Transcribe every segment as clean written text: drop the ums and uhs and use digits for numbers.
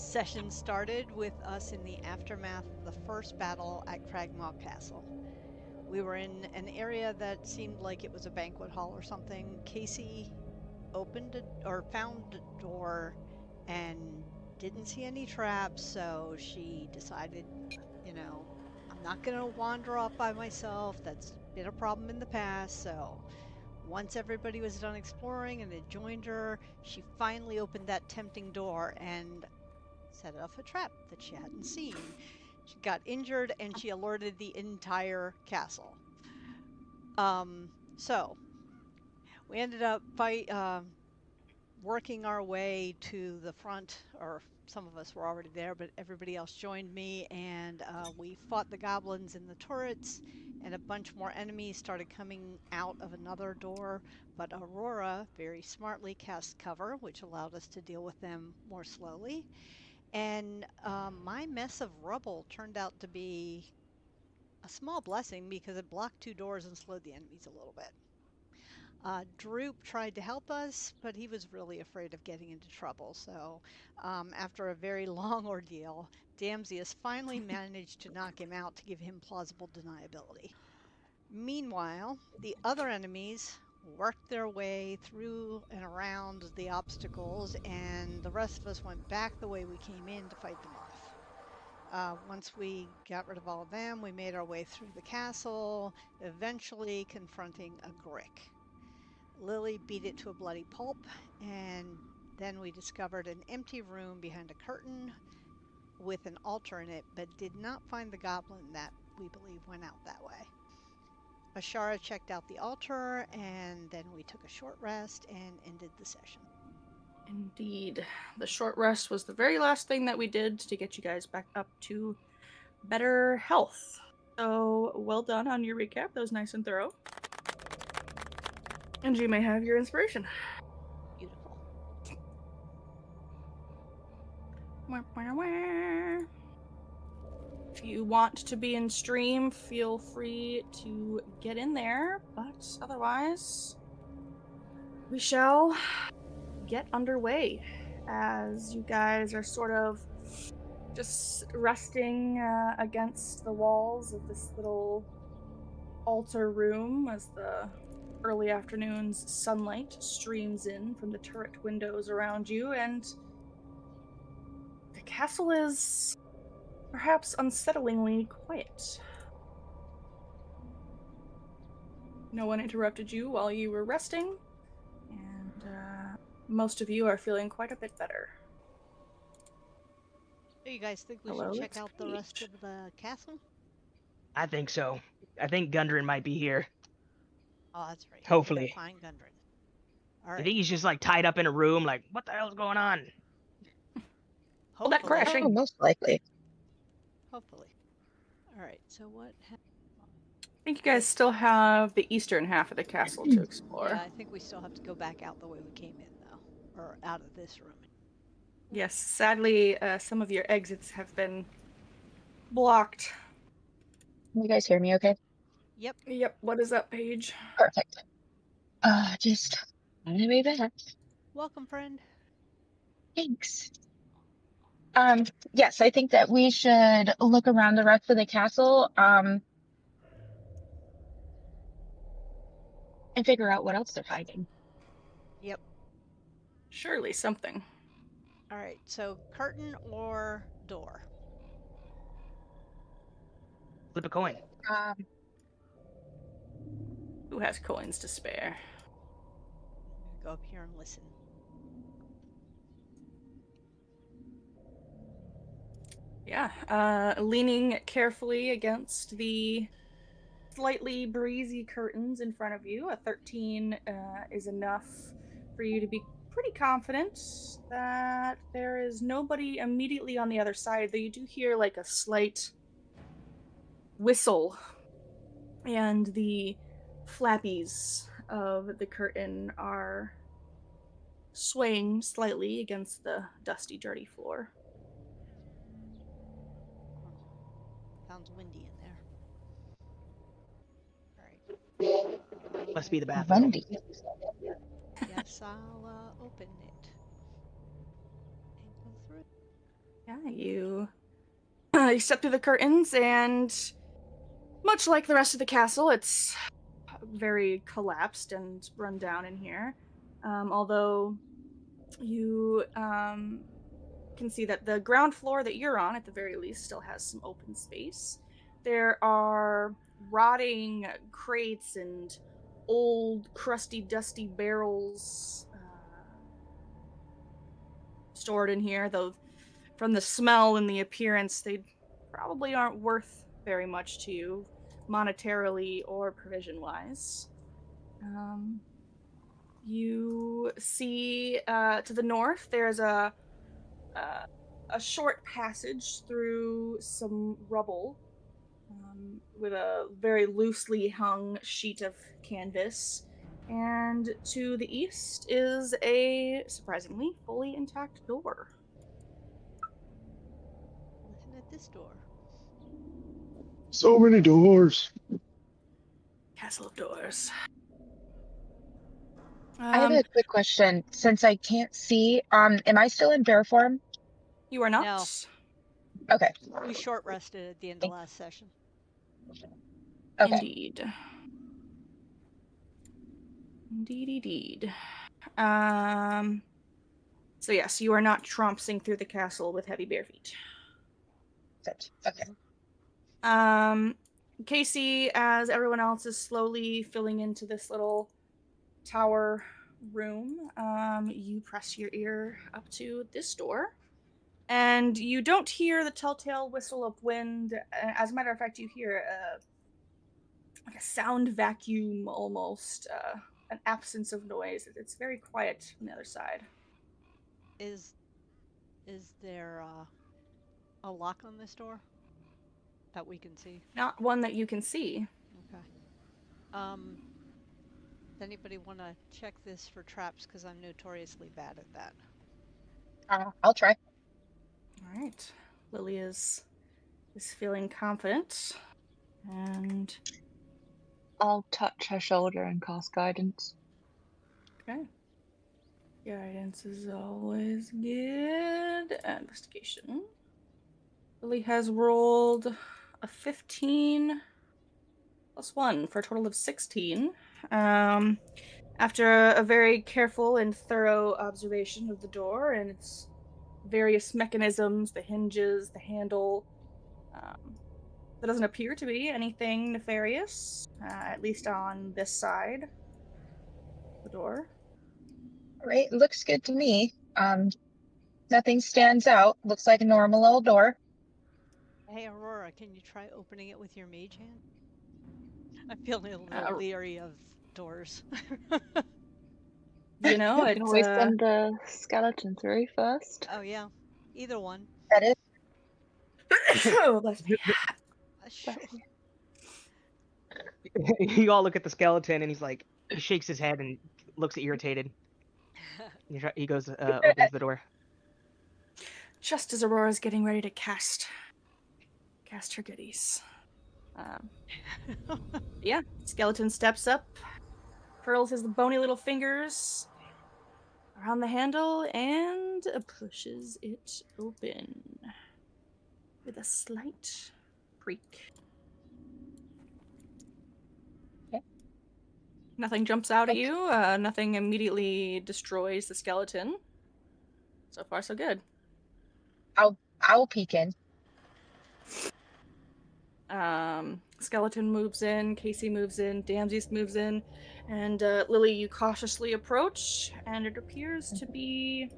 Session started with us in the aftermath of the first battle at Cragmaw Castle. We were in an area that seemed like it was a banquet hall or something. Casey found a door and didn't see any traps, so she decided, you know, I'm not going to wander off by myself. That's been a problem in the past, so once everybody was done exploring and had joined her, she finally opened that tempting door and set off a trap that she hadn't seen. She got injured and she alerted the entire castle. So we ended up working our way to the front, or some of us were already there, but everybody else joined me, and we fought the goblins in the turrets, and a bunch more enemies started coming out of another door, but Aurora very smartly cast cover, which allowed us to deal with them more slowly. And my mess of rubble turned out to be a small blessing because it blocked two doors and slowed the enemies a little bit. Droop tried to help us, but he was really afraid of getting into trouble. So, after a very long ordeal, Damsius finally managed to knock him out to give him plausible deniability. Meanwhile, the other enemies worked their way through and around the obstacles, and the rest of us went back the way we came in to fight them off. Once we got rid of all of them, we made our way through the castle, eventually confronting a Grick. Lily beat it to a bloody pulp, and then we discovered an empty room behind a curtain with an altar in it, but did not find the goblin that we believe went out that way. Ashara checked out the altar, and then we took a short rest and ended the session. Indeed. The short rest was the very last thing that we did to get you guys back up to better health. So, well done on your recap. That was nice and thorough. And you may have your inspiration. Beautiful. If you want to be in stream, feel free to get in there, but otherwise, we shall get underway as you guys are sort of just resting against the walls of this little altar room as the early afternoon's sunlight streams in from the turret windows around you, and the castle is perhaps unsettlingly quiet. No one interrupted you while you were resting, and most of you are feeling quite a bit better. Do you guys think we Hello, should check it's out the rest Paige. of the castle? I think so. I think Gundren might be here. Oh, that's right. We gotta Hopefully. find Gundren. All You right. think he's just like tied up in a room, like, what the hell's going on? All that Hopefully. crashing. Oh, most likely. Hopefully. All right. So what? I think you guys still have the eastern half of the castle to explore. Yeah, I think we still have to go back out the way we came in, though, or out of this room. Yes, sadly, some of your exits have been blocked. Can you guys hear me okay? Yep. Yep, what is up, Paige? Perfect. Just on my way back. Welcome, friend. Thanks. Yes, I think that we should look around the rest of the castle, and figure out what else they're hiding. Yep. Surely something. All right. So curtain or door? Flip a coin. Who has coins to spare? I'm gonna go up here and listen. Yeah, leaning carefully against the slightly breezy curtains in front of you, a 13 is enough for you to be pretty confident that there is nobody immediately on the other side, though you do hear like a slight whistle, and the flappies of the curtain are swaying slightly against the dusty, dirty floor. Sounds windy in there. All right. Must be the bathroom. Wendy. Guess I'll open it and go through. Yeah, you step through the curtains, and much like the rest of the castle, it's very collapsed and run down in here. Although you can see that the ground floor that you're on, at the very least, still has some open space. There are rotting crates and old, crusty, dusty barrels stored in here, though from the smell and the appearance, they probably aren't worth very much to you, monetarily or provision-wise. You see to the north, there's uh, a short passage through some rubble with a very loosely hung sheet of canvas. And to the east is a surprisingly fully intact door. Looking at this door. So many doors. Castle of Doors. I have a quick question. Since I can't see, am I still in bear form? You are not. No. Okay. We short rested at the end of last session. Okay. Indeed. Indeed. So yes, you are not trompsing through the castle with heavy bare feet. Good. Okay. Casey, as everyone else is slowly filling into this little tower room, you press your ear up to this door, and you don't hear the telltale whistle of wind. As a matter of fact, you hear like a sound vacuum almost, an absence of noise. It's very quiet on the other side. Is there a lock on this door that we can see? Not one that you can see. Okay. Does anybody want to check this for traps? Because I'm notoriously bad at that. I'll try. All right. Lily is feeling confident, and I'll touch her shoulder and cast guidance. okay. Guidance is always good. Investigation. Lily has rolled a 15 plus 1 for a total of 16. After a very careful and thorough observation of the door and its various mechanisms, the hinges, the handle, there doesn't appear to be anything nefarious, at least on this side of the door. All right. Looks good to me. Nothing stands out. Looks like a normal old door. Hey, Aurora, can you try opening it with your mage hand? I'm feeling a little leery of doors. You know, You can always send a skeleton through first. Oh, yeah. Either one. That is. Oh, bless me. Sure. You all look at the skeleton, and he shakes his head and looks irritated. He goes, opens the door. Just as Aurora's getting ready to cast her goodies. Yeah, skeleton steps up, curls his bony little fingers around the handle, and pushes it open with a slight creak. Okay. Nothing jumps out at you. Nothing immediately destroys the skeleton. So far, so good. I'll peek in. Skeleton moves in, Casey moves in, Damses moves in, and Lily, you cautiously approach, and it appears to be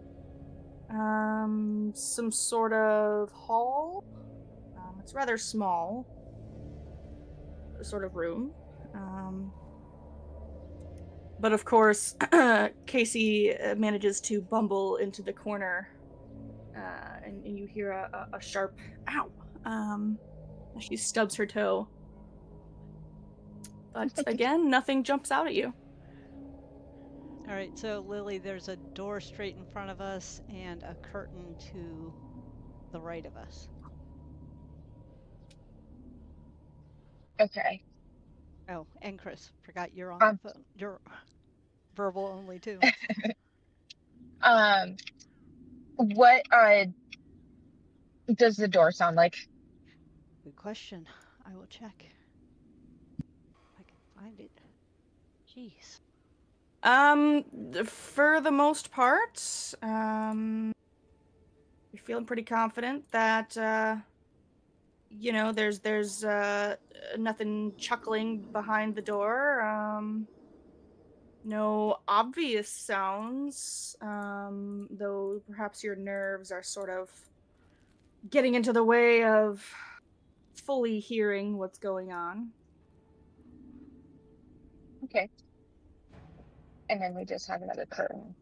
some sort of hall. It's rather small, sort of room. But of course, Casey manages to bumble into the corner, and you hear a sharp ow as she stubs her toe. But again, nothing jumps out at you. All right, so Lily, there's a door straight in front of us and a curtain to the right of us. Okay. Oh, and Chris, forgot you're on the phone. You're verbal only too. What does the door sound like? Good question. I will check. If I can find it. Jeez. For the most part, you're feeling pretty confident that, there's nothing chuckling behind the door. No obvious sounds, though perhaps your nerves are sort of getting into the way of fully hearing what's going on. Okay. And then we just have another curtain.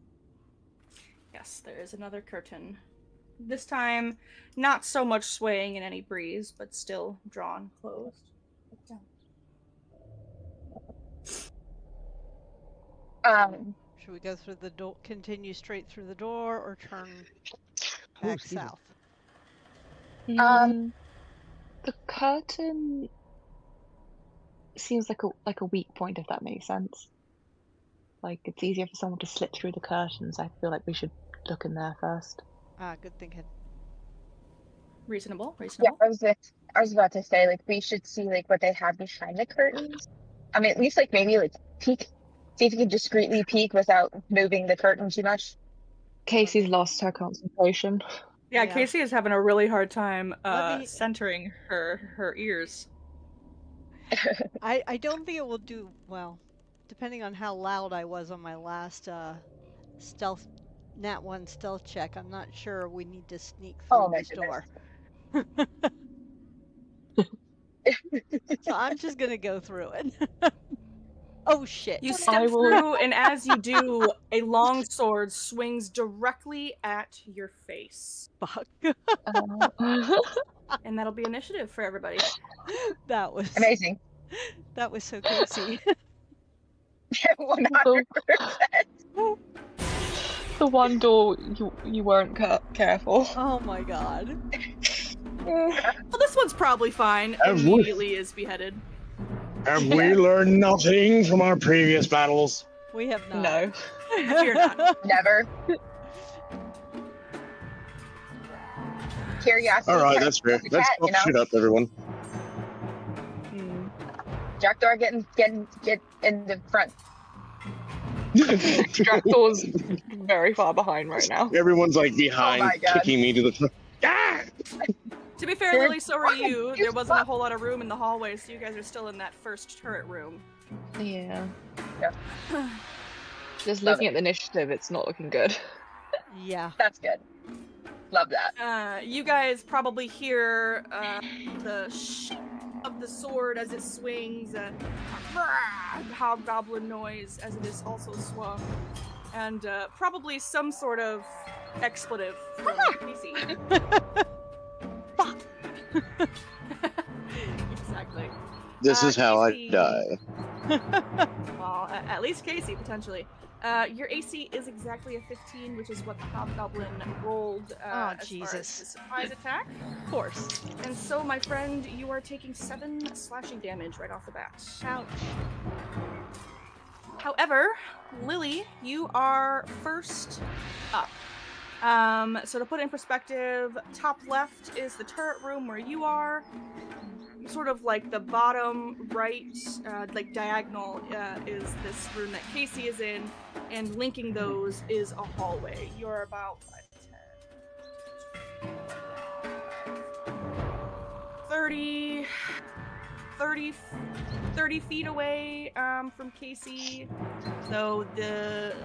Yes, there is another curtain. This time, not so much swaying in any breeze, but still drawn closed. Should we go through the door, continue straight through the door, or turn back south? The curtain seems like a weak point, if that makes sense. Like, it's easier for someone to slip through the curtains. I feel like we should look in there first. Good thinking. Reasonable. Yeah, I was about to say, like, we should see like what they have behind the curtains. I mean, at least like maybe like peek, see if you can discreetly peek without moving the curtain too much. Casey's lost her concentration. Yeah, Yeah. Casey is having a really hard time Let me- centering her ears. I don't think it will do well, depending on how loud I was on my last stealth Nat 1 stealth check. I'm not sure we need to sneak through my this door. goodness. So I'm just gonna go through it. Oh shit. You step through, and as you do, a long sword swings directly at your face. Fuck. And that'll be initiative for everybody. That was Amazing. That was so Casey. 100%. The one door you weren't careful. Oh my god. Well, this one's probably fine. Immediately is beheaded. Have we learned nothing from our previous battles? We have not. No. Fear not. Never. Curiosity. All right, that's fair. Let's fuck shit up, everyone. Jackdaw get in the front. Jackdaw's very far behind right now. Everyone's like behind, Oh my God. kicking me to the front. Ah! To be fair, Lily, so are you. There wasn't a whole lot of room in the hallway, so you guys are still in that first turret room. Yeah. Yeah. Just Love looking at the initiative, it's not looking good. Yeah. That's good. Love that. You guys probably hear the shake of the sword as it swings, hobgoblin noise as it is also swung, and probably some sort of expletive from Casey. Exactly. This is how I Casey- die. Well, at least Casey, potentially. Your AC is exactly a 15, which is what the hobgoblin rolled as far as Jesus. the surprise attack. Of course. And so, my friend, you are taking 7 slashing damage right off the bat. Ouch. However, Lily, you are first up. So to put it in perspective, top left is the turret room where you are. Sort of like the bottom right, like diagonal, is this room that Casey is in, and linking those is a hallway. You're about 30 feet away from Casey, so the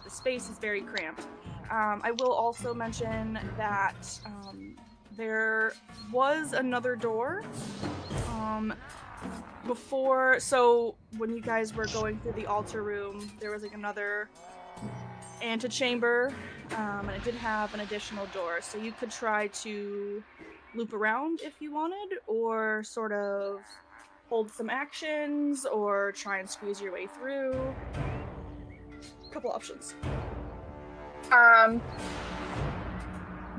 space is very cramped. I will also mention that there was another door before, so when you guys were going through the altar room, there was like another antechamber, and it did have an additional door, so you could try to loop around if you wanted, or sort of hold some actions, or try and squeeze your way through. A couple options.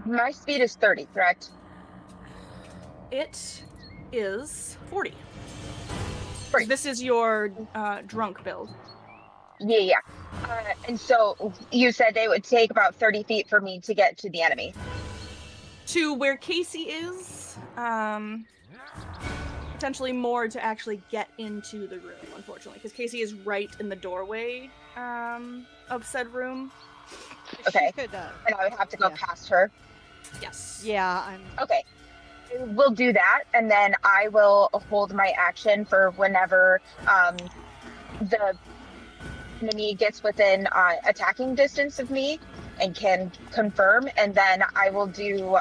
My speed is 30, correct? It is 40. 40. This is your drunk build. Yeah. And so you said they would take about 30 feet for me to get to the enemy. to where Casey is. Potentially more to actually get into the room, unfortunately, because Casey is right in the doorway of said room. Okay. She could, And I would have to go yeah. past her. Yes. Yeah, I'm. Okay. We'll do that, and then I will hold my action for whenever the enemy gets within attacking distance of me and can confirm, and then I will do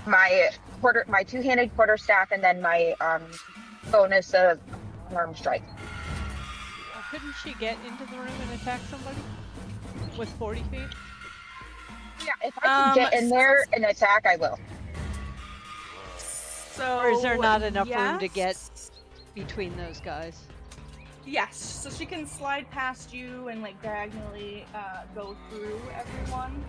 my two-handed quarterstaff, and then my bonus of arm strike. Well, couldn't she get into the room and attack somebody with 40 feet? Yeah, if I can get in there and attack, I will. So, Or is there not enough room to yes. get between those guys? Yes, so she can slide past you and like diagonally go through everyone.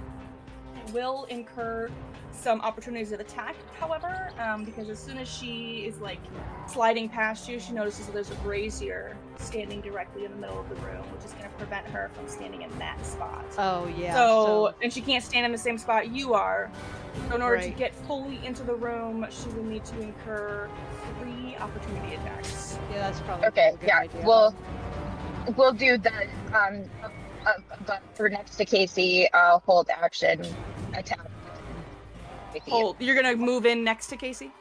It will incur some opportunities of attack, however, because as soon as she is like sliding past you, she notices that there's a brazier standing directly in the middle of the room, which is going to prevent her from standing in that spot. Oh, yeah. So, and she can't stand in the same spot you are. So in order to Right. get fully into the room, she will need to incur 3 opportunity attacks. Yeah, that's probably Okay, a good yeah, idea. we'll do the for next to Casey, hold action attack. Hold. You're gonna move in next to Casey?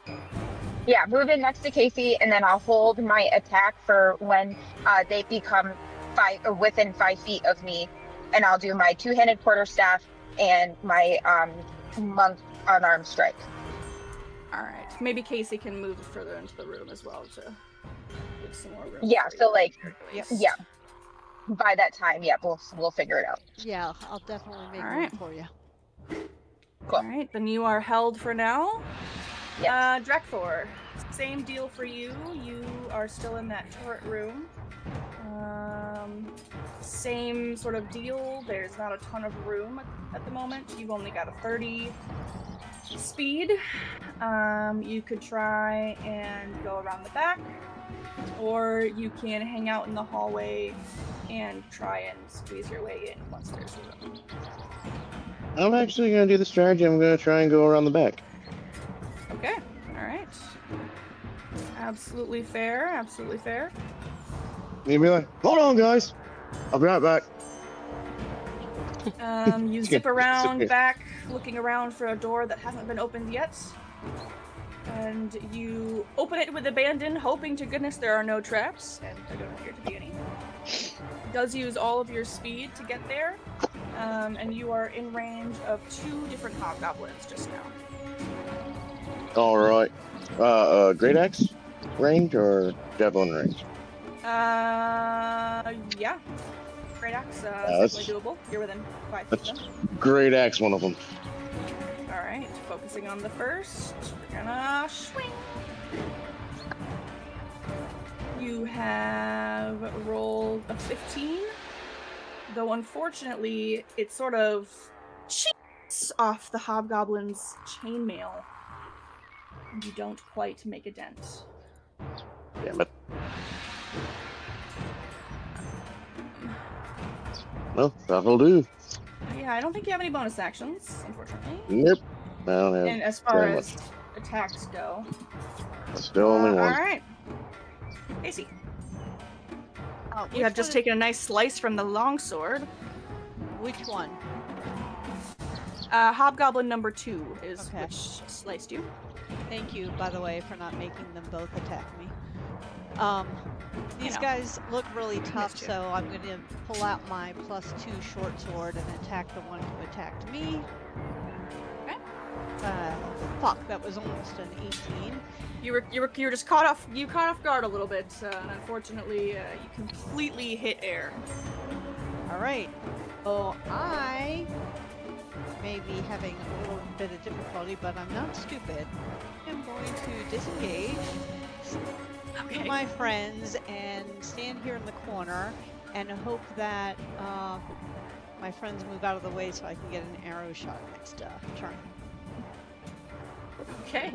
Yeah, move in next to Casey, and then I'll hold my attack for when they become within 5 feet of me, and I'll do my two-handed quarterstaff and my monk unarmed strike. All right. Maybe Casey can move further into the room as well to give some more room. Yeah, for so you. like, Yep. yeah. By that time, yeah, we'll figure it out. Yeah, I'll definitely make All room right. for you. Cool. All right, then you are held for now. Yes. Drekthor, same deal for you. You are still in that turret room. Same sort of deal. There's not a ton of room at the moment. You've only got a 30 speed. You could try and go around the back, or you can hang out in the hallway and try and squeeze your way in once there's room. I'm actually going to do the strategy. I'm going to try and go around the back. Okay, alright. Absolutely fair, absolutely fair. You'll be like, hold on, guys. I'll be right back. You zip around back, looking around for a door that hasn't been opened yet. And you open it with abandon, hoping to goodness there are no traps, and there don't appear to be any. It does use all of your speed to get there, and you are in range of 2 different hobgoblins just now. All right. Great axe range or javelin range? Yeah. Great axe, that's- definitely doable. You're within 5 feet That's of them. great axe, one of them. Alright, focusing on the first. We're gonna swing. You have rolled a 15, though unfortunately it sort of cheats off the hobgoblin's chainmail. You don't quite make a dent. Damn it. Well, that'll do. Yeah, I don't think you have any bonus actions, unfortunately. Nope. I don't have And as far very as attacks go, still only one. Alright. Casey, you Which have just one- taken a nice slice from the longsword. Which one? Hobgoblin number 2 is Okay. which sliced you. Thank you, by the way, for not making them both attack me. These know. guys look really tough, missed you. so I'm going to pull out my +2 short sword and attack the one who attacked me. Okay. Fuck, that was almost an 18. You were just caught off guard a little bit, and unfortunately, you completely hit air. All right. So I may be having a little bit of difficulty, but I'm not stupid. I'm going to disengage, Okay. my friends, and stand here in the corner and hope that my friends move out of the way so I can get an arrow shot next turn. Okay.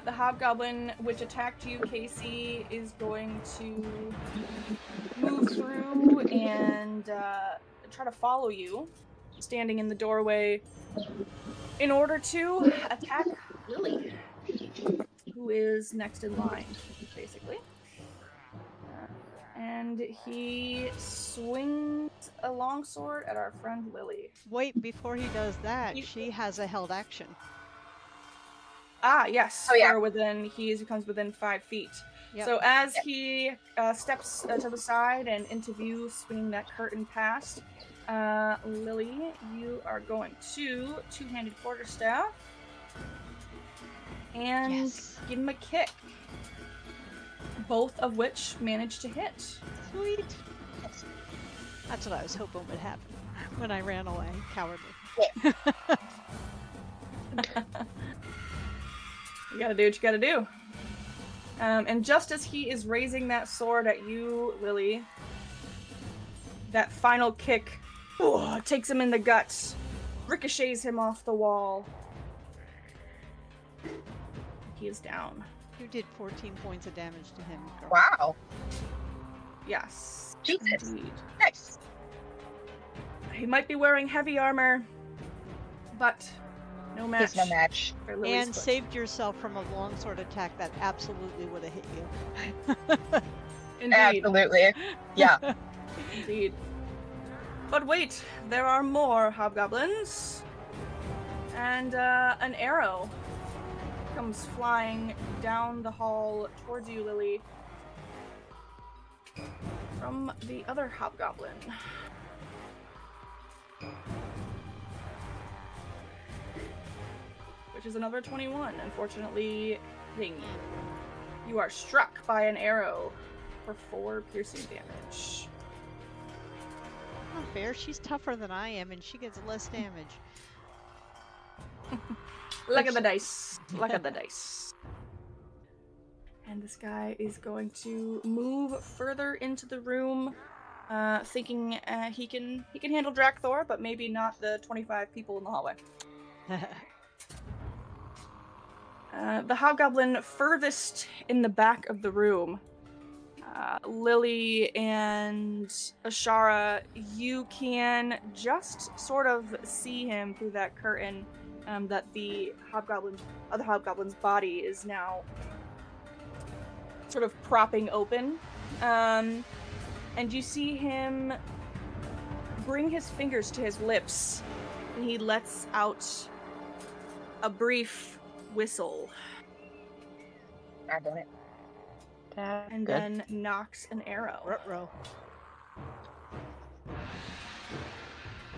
The hobgoblin which attacked you, Casey, is going to move through and try to follow you, standing in the doorway, in order to attack Lily, who is next in line, basically. And he swings a longsword at our friend Lily. Wait, before he does that, He- she has a held action. Ah, yes. Oh, yeah. For within, he comes within 5 feet. Yep. So as he steps to the side and into view, swinging that curtain past, Lily, you are going to two-handed quarterstaff and Yes. give him a kick. Both of which manage to hit. Sweet. That's what I was hoping would happen when I ran away, cowardly. You gotta do what you gotta do. And just as he is raising that sword at you, Lily, that final kick takes him in the guts, ricochets him off the wall. He is down. You did 14 points of damage to him, girl. Wow. Yes. Jesus. Indeed. Nice. He might be wearing heavy armor, but no match. He's no match. for Lily's And foot. saved yourself from a longsword attack that absolutely would have hit you. Indeed. Absolutely. Yeah. Indeed. But wait, there are more hobgoblins. And an arrow comes flying down the hall towards you, Lily, from the other hobgoblin. Which is another 21, unfortunately hitting you. You are struck by an arrow for 4 piercing damage. Not fair. She's tougher than I am, and she gets less damage. Look at the dice. Look at the dice. And this guy is going to move further into the room, thinking he can handle Drakthor, but maybe not the 25 people in the hallway. The hobgoblin furthest in the back of the room. Lily and Ashara, you can just sort of see him through that curtain. That the other hobgoblin's body is now sort of propping open. And you see him bring his fingers to his lips, and he lets out a brief whistle, I done it. and Good. then knocks an arrow. Ruh-roh.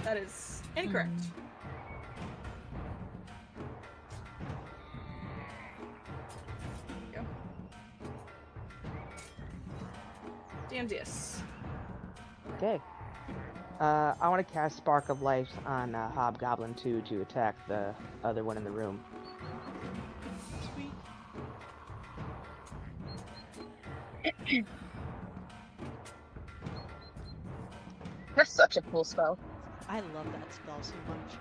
That is incorrect. Damsius. Okay. I want to cast Spark of Life on Hobgoblin 2 to attack the other one in the room. Sweet. That's such a cool spell. I love that spell so much.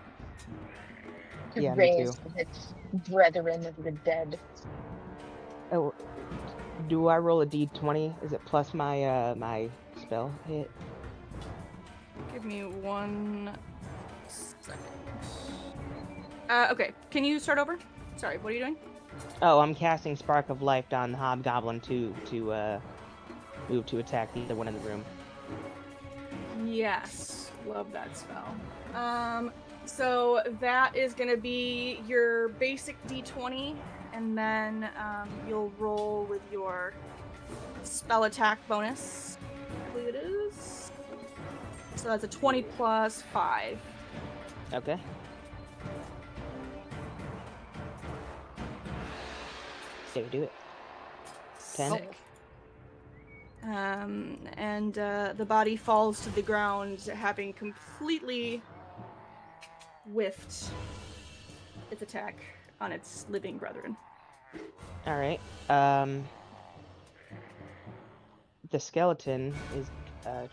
To Yeah, me raise its brethren of the dead. Oh, do I roll a d20? Is it plus my my spell hit? Give me 1 second. Okay, can you start over? Sorry, what are you doing? Oh, I'm casting Spark of Life on the Hobgoblin 2 to move to attack the other one in the room. Yes, love that spell. So that is gonna be your basic d20, and then you'll roll with your spell attack bonus. I believe it is. So that's a 20 plus 5. Okay. Okay, we do it. 10. Sick. And the body falls to the ground, having completely whiffed its attack on its living brethren. All right. The skeleton is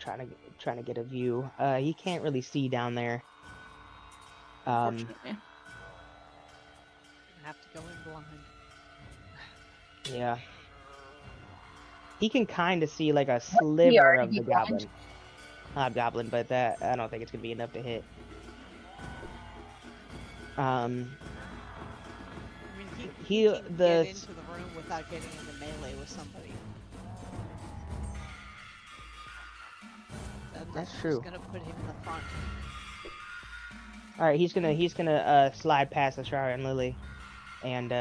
trying to get a view. He can't really see down there. Unfortunately. Have to go in blind. Yeah. He can kind of see like a He sliver already of the blind. hobgoblin, but that I don't think it's gonna be enough to hit. I mean, he He- can the get into the room without getting into melee with somebody. And That's just true. gonna put him in the front. All right, he's gonna slide past Ashara and Lily, and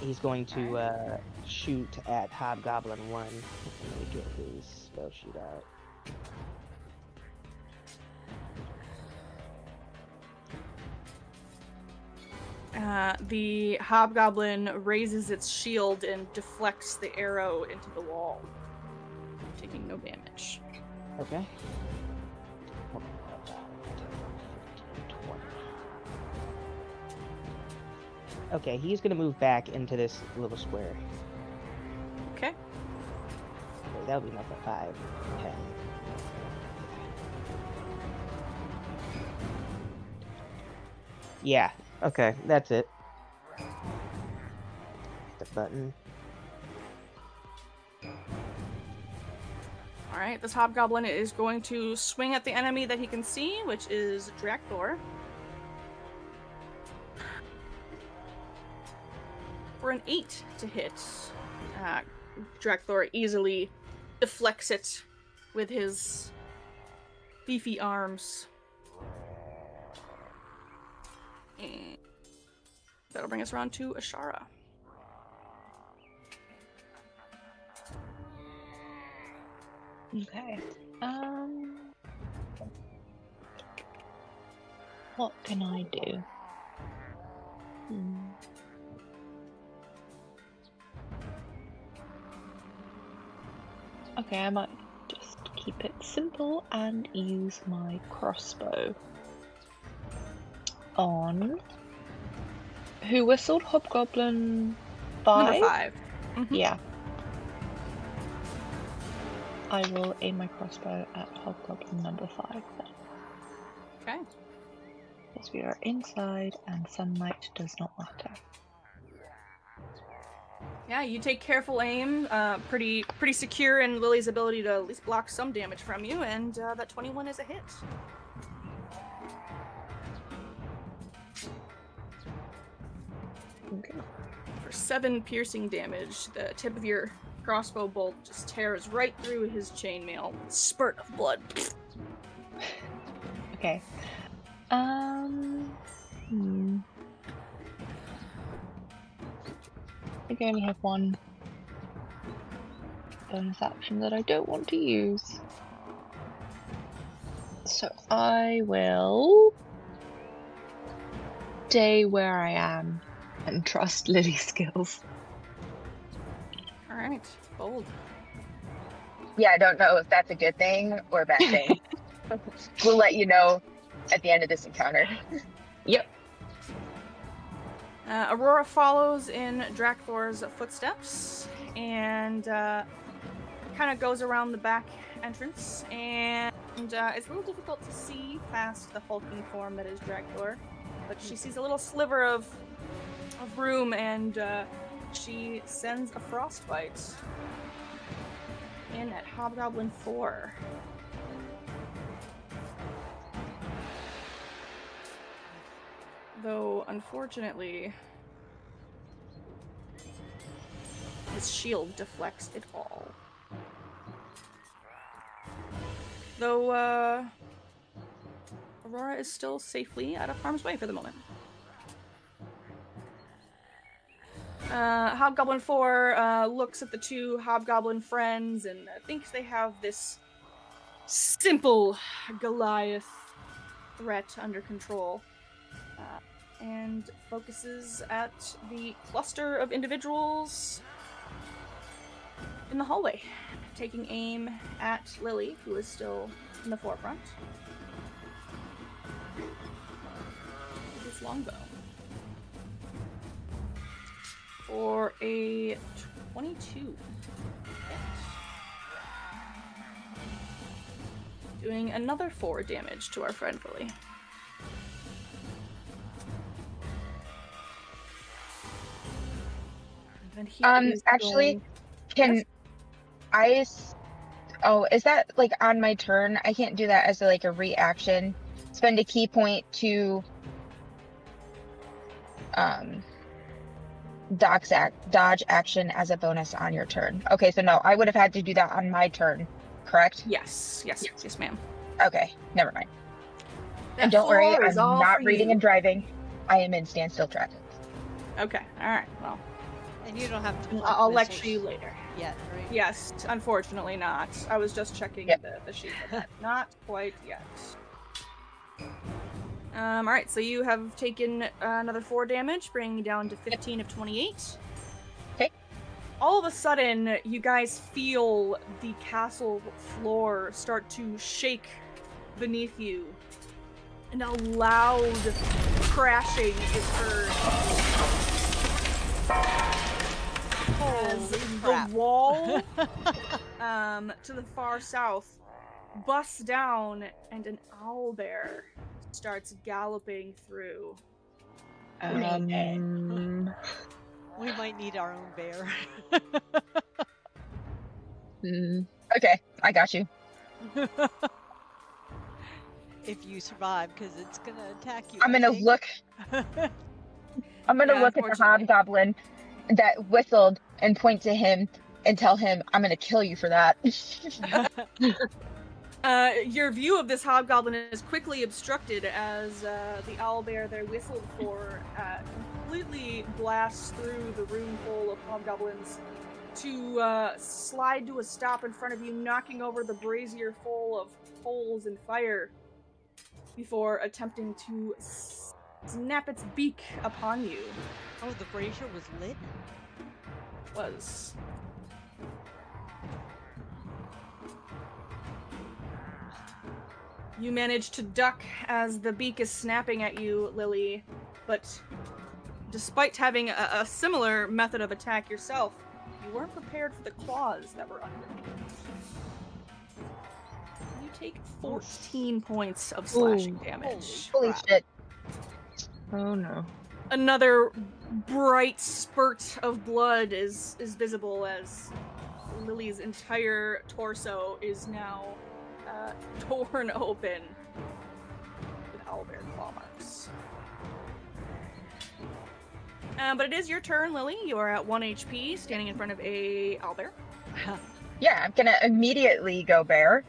he's going to shoot at Hobgoblin 1. Let me get his spell sheet out. The hobgoblin raises its shield and deflects the arrow into the wall, taking no damage. Okay. Okay, he's gonna move back into this little square. Okay. Okay, that would be enough for 5, 10. Yeah, okay, that's it. The button. Alright, this hobgoblin is going to swing at the enemy that he can see, which is Drakthor. For an 8 to hit. Drakthor easily deflects it with his beefy arms. And that'll bring us around to Ashara. Okay. What can I do? Okay, I might just keep it simple and use my crossbow on who whistled? Hobgoblin 5? Number 5. Yeah. I will aim my crossbow at Hobgoblin number 5 then. Okay. Because we are inside and sunlight does not matter. Yeah, you take careful aim, pretty secure in Lily's ability to at least block some damage from you, and that 21 is a hit. Okay. For 7 piercing damage, the tip of your crossbow bolt just tears right through his chainmail. Spurt of blood. Okay. I think I only have one bonus action that I don't want to use. So I will stay where I am and trust Lily's skills. Alright, bold. Yeah, I don't know if that's a good thing or a bad thing. We'll let you know at the end of this encounter. Yep. Aurora follows in Drakthor's footsteps and kind of goes around the back entrance, and it's a little difficult to see past the hulking form that is Drakthor, but she sees a little sliver of room, and she sends a frostbite in at Hobgoblin 4. Though, unfortunately, his shield deflects it all. Though, Aurora is still safely out of harm's way for the moment. Hobgoblin 4 looks at the two Hobgoblin friends and thinks they have this simple Goliath threat under control. And focuses at the cluster of individuals in the hallway, taking aim at Lily, who is still in the forefront, with his longbow. For a 22 hit. Doing another 4 damage to our friend Lily. And he is Actually, going... Can Oh, is that like on my turn? I can't do that as like a reaction. Spend a key point to dodge action as a bonus on your turn. Okay, so no, I would have had to do that on my turn, correct? Yes, ma'am. Okay, never mind. That And don't worry, floor is I'm all not for reading you. and driving. I am in standstill traffic. Okay, all right. Well, And you don't have to. I'll lecture you later. Yet, right? Yes, unfortunately not. I was just checking the sheet of that. Not quite yet. Alright, so you have taken another 4 damage, bringing you down to 15 of 28. Okay. All of a sudden, you guys feel the castle floor start to shake beneath you. And a loud crashing is heard. As the wall to the far south busts down and an owlbear starts galloping through. We might need our own bear. Okay, I got you. If you survive, because it's gonna attack you. I'm gonna look. I'm gonna look at the hobgoblin that whistled and point to him and tell him, "I'm gonna kill you for that." Your view of this hobgoblin is quickly obstructed as the owlbear they whistled for completely blasts through the room full of hobgoblins to slide to a stop in front of you, knocking over the brazier full of coals and fire before attempting to snap its beak upon you. Oh, the brazier was lit? Was. You manage to duck as the beak is snapping at you, Lily, but despite having a similar method of attack yourself, you weren't prepared for the claws that were underneath. You take 14 points of slashing damage. Holy shit. Oh no. Another bright spurt of blood is visible as Lily's entire torso is now torn open with owlbear claw marks. But it is your turn, Lily. You are at 1 HP, standing in front of a owlbear. Yeah, I'm gonna immediately go bear.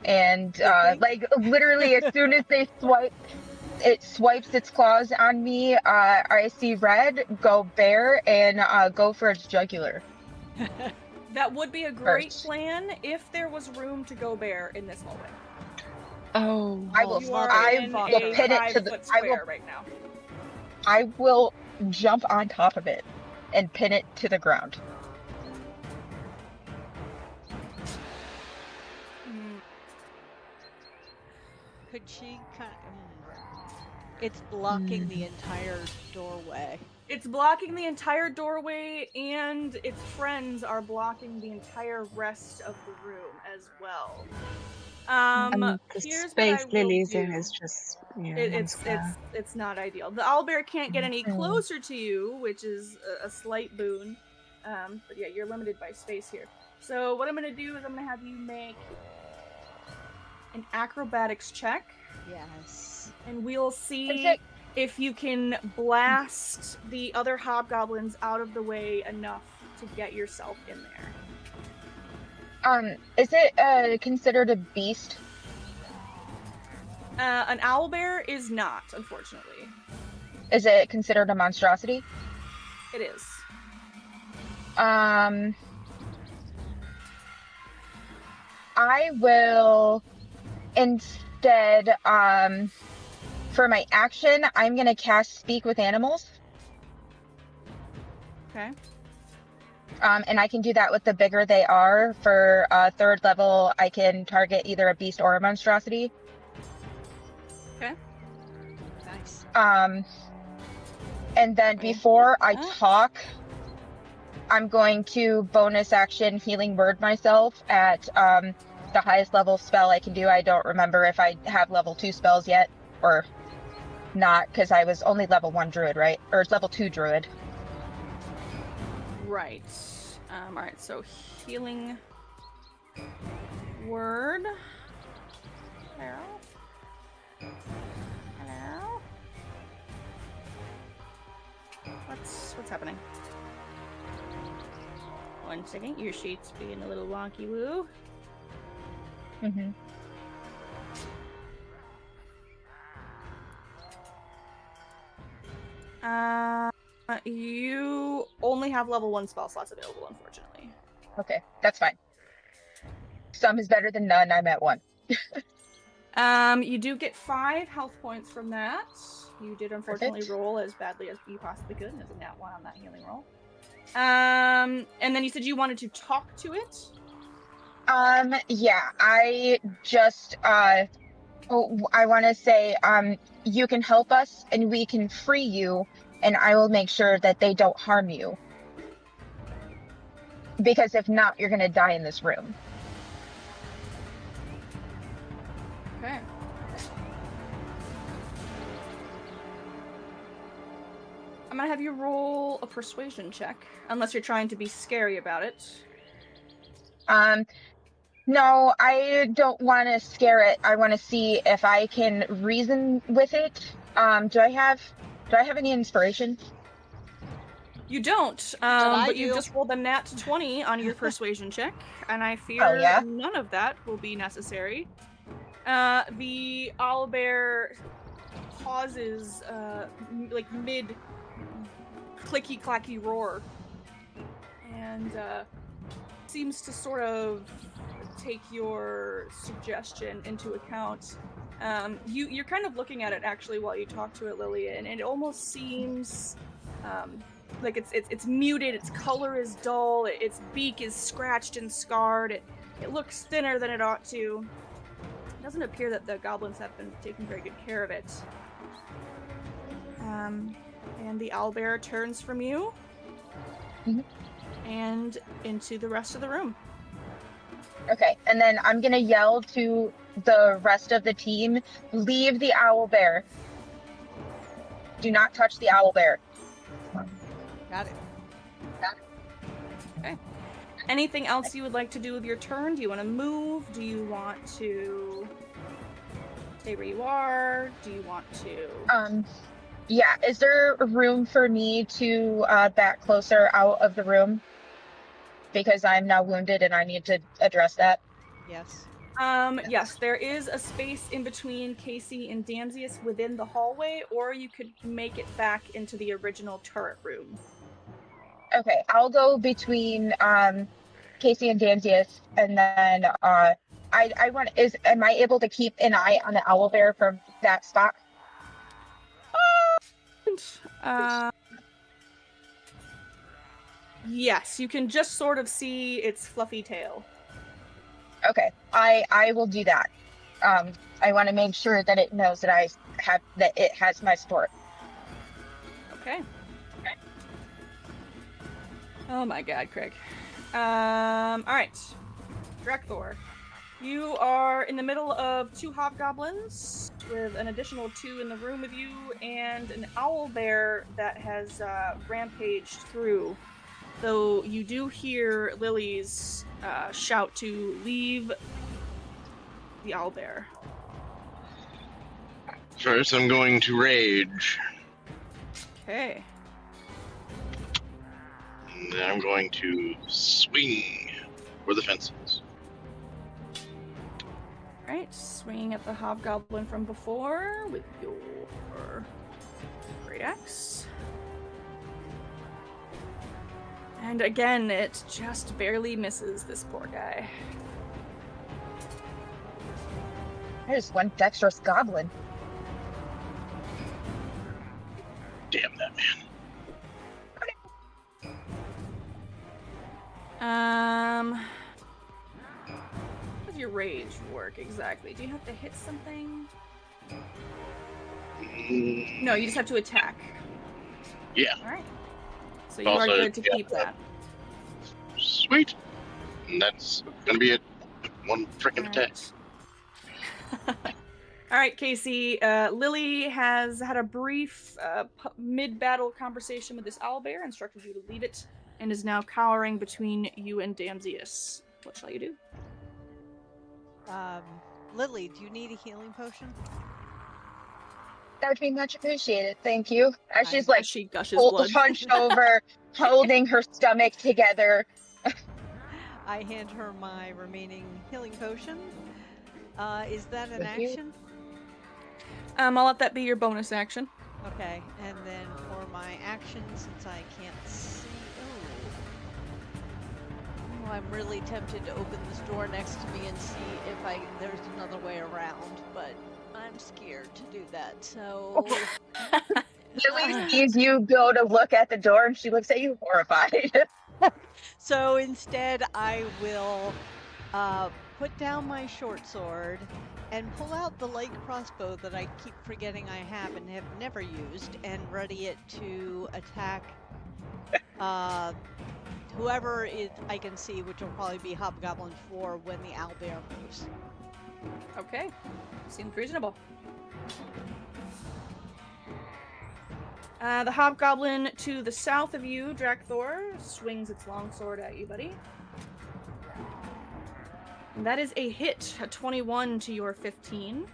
And like literally as soon as they it swipes its claws on me, I see red, go bear, and go for its jugular. That would be a great plan if there was room to go bear in this hallway. Oh. I will pin it to the square right now. I will jump on top of it and pin it to the ground. Could she kind of... It's blocking the entire doorway. It's blocking the entire doorway, and its friends are blocking the entire rest of the room as well. The Here's space what I will Lily's do. in is just It's not ideal. The owlbear can't get any closer to you, which is a slight boon. But yeah, you're limited by space here. So what I'm gonna do is I'm gonna have you make an acrobatics check. Yes. And we'll see if you can blast the other hobgoblins out of the way enough to get yourself in there. Is it considered a beast? An owlbear is not, unfortunately. Is it considered a monstrosity? It is. I will instead, for my action, I'm gonna cast Speak with Animals. Okay. And I can do that with the bigger they are. For 3rd level, I can target either a beast or a monstrosity. Okay. Nice. And then before I talk, I'm going to bonus action Healing Word myself at the highest level spell I can do. I don't remember if I have level 2 spells yet or not, because I was only level 1 druid, right? Or level 2 druid. Right. Alright, so healing word. Hello? Hello? What's happening? 1 second, your sheet's being a little wonky woo. Mm-hmm. You only have level 1 spell slots available, unfortunately. Okay, that's fine. Some is better than none. I'm at 1. You do get 5 health points from that. You did unfortunately Perfect. roll as badly as you possibly could, and there's a nat 1 on that healing roll. And then you said you wanted to talk to it? Yeah, I just, I want to say, you can help us and we can free you, and I will make sure that they don't harm you. Because if not, you're going to die in this room. Okay. I'm gonna have you roll a persuasion check, unless you're trying to be scary about it. No, I don't want to scare it. I want to see if I can reason with it. Do I have any inspiration? You don't, I but you do. just rolled a nat 20 on your persuasion check, and I Oh, fear yeah? none of that will be necessary. The owlbear pauses, like mid clicky clacky roar, and seems to sort of take your suggestion into account. You're kind of looking at it actually while you talk to it, Lily, and it almost seems like it's muted. Its color is dull. Its beak is scratched and scarred. It looks thinner than it ought to. It doesn't appear that the goblins have been taking very good care of it. And the owlbear turns from you and into the rest of the room. Okay, and then I'm gonna yell to the rest of the team, leave the owlbear. Do not touch the owlbear. Got it. Okay. Anything else you would like to do with your turn? Do you want to move? Do you want to stay where you are? Do you want to... Yeah, is there room for me to back closer out of the room? Because I'm now wounded and I need to address that. Yes. Yes, there is a space in between Casey and Danzius within the hallway, or you could make it back into the original turret room. Okay, I'll go between Casey and Danzius, and then am I able to keep an eye on the owlbear from that spot? Yes, you can just sort of see its fluffy tail. Okay, I will do that. I want to make sure that it knows that it has my support. Okay. Oh my god, Craig. Alright. Drakthor. You are in the middle of 2 hobgoblins, with an additional 2 in the room with you, and an owlbear that has rampaged through. Though you do hear Lily's shout to leave the owlbear. First, I'm going to rage. Okay. And then I'm going to swing for the fences. Alright, swinging at the hobgoblin from before with your great axe. And again, it just barely misses this poor guy. There's one dexterous goblin. Damn that man. How does your rage work exactly? Do you have to hit something? No, you just have to attack. Yeah. Alright. So you are good to keep that. Sweet. And that's gonna be it. One frickin' attack. Alright, Casey. Lily has had a brief mid-battle conversation with this owlbear, instructed you to leave it and is now cowering between you and Damsius. What shall you do? Lily, do you need a healing potion? That would be much appreciated. Thank you. As she's As like she gushes blood. hunched over, holding her stomach together. I hand her my remaining healing potion. Is that an Thank you. action? I'll let that be your bonus action. Okay, and then for my action, since I can't see. Oh, I'm really tempted to open this door next to me and see if there's another way around, but I'm scared to do that. So. Lily sees you go to look at the door, and she looks at you horrified. So instead, I will put down my short sword and pull out the light crossbow that I keep forgetting I have and have never used, and ready it to attack whoever I can see, which will probably be Hobgoblin 4 when the owlbear moves. Okay. Seems reasonable. The hobgoblin to the south of you, Drakthor, swings its longsword at you, buddy. And that is a hit, a 21 to your 15.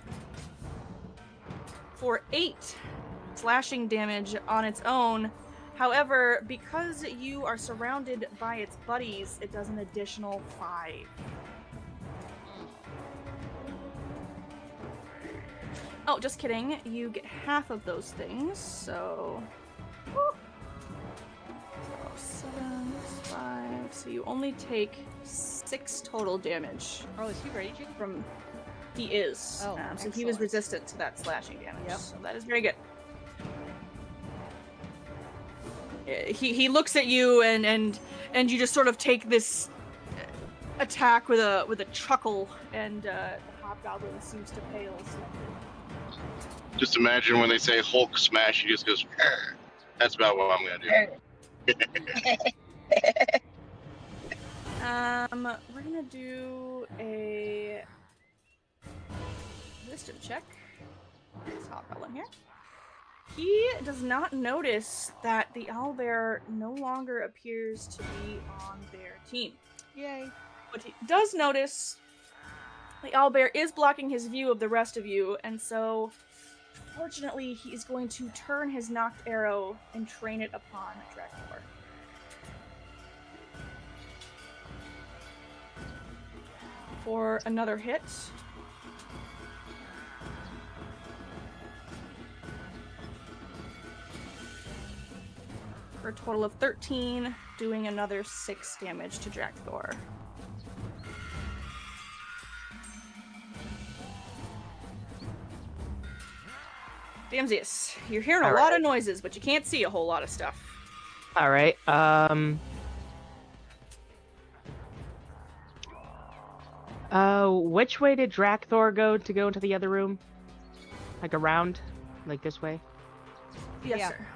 For 8 slashing damage on its own. However, because you are surrounded by its buddies, it does an additional 5. Oh, just kidding. You get half of those things, so... Woo. So 7, 5... So you only take 6 total damage. Oh, is he raging? He is. Oh, so he was resistant to that slashing damage. Yep. So that is very good. He looks at you and you just sort of take this attack with a chuckle, and the hobgoblin seems to pale slightly. Just imagine when they say Hulk smash, he just goes, "Arr." That's about what I'm gonna do. We're gonna do a wisdom check. This hobgoblin here. He does not notice that the owlbear no longer appears to be on their team. Yay. But he does notice the owlbear is blocking his view of the rest of you, and so fortunately he is going to turn his knocked arrow and train it upon Drakthor. For another hit. For a total of 13, doing another 6 damage to Drakthor. Damsius, you're hearing a lot of noises, but you can't see a whole lot of stuff. All right. Which way did Drakthor go to go into the other room? Like around? Like this way? Yes, sir.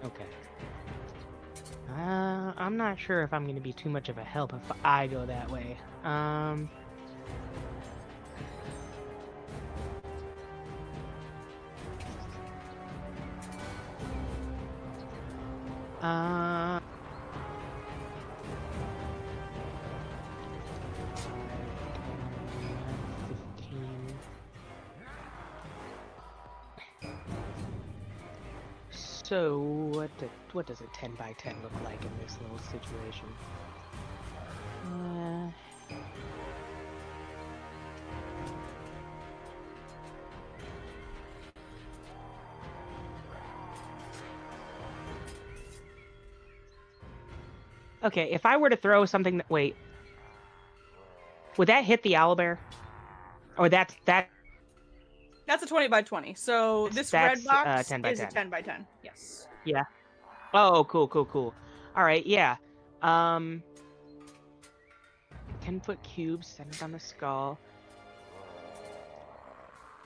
Okay. I'm not sure if I'm going to be too much of a help if I go that way. So, what does a 10 by 10 look like in this little situation? Okay, if I were to throw something that... Wait. Would that hit the owlbear? Or that's... That's a 20 by 20. So this red box 10 by is 10. a 10 by 10. Yes. Yeah. Oh, cool. All right, yeah. 10-foot cube centered on the skull.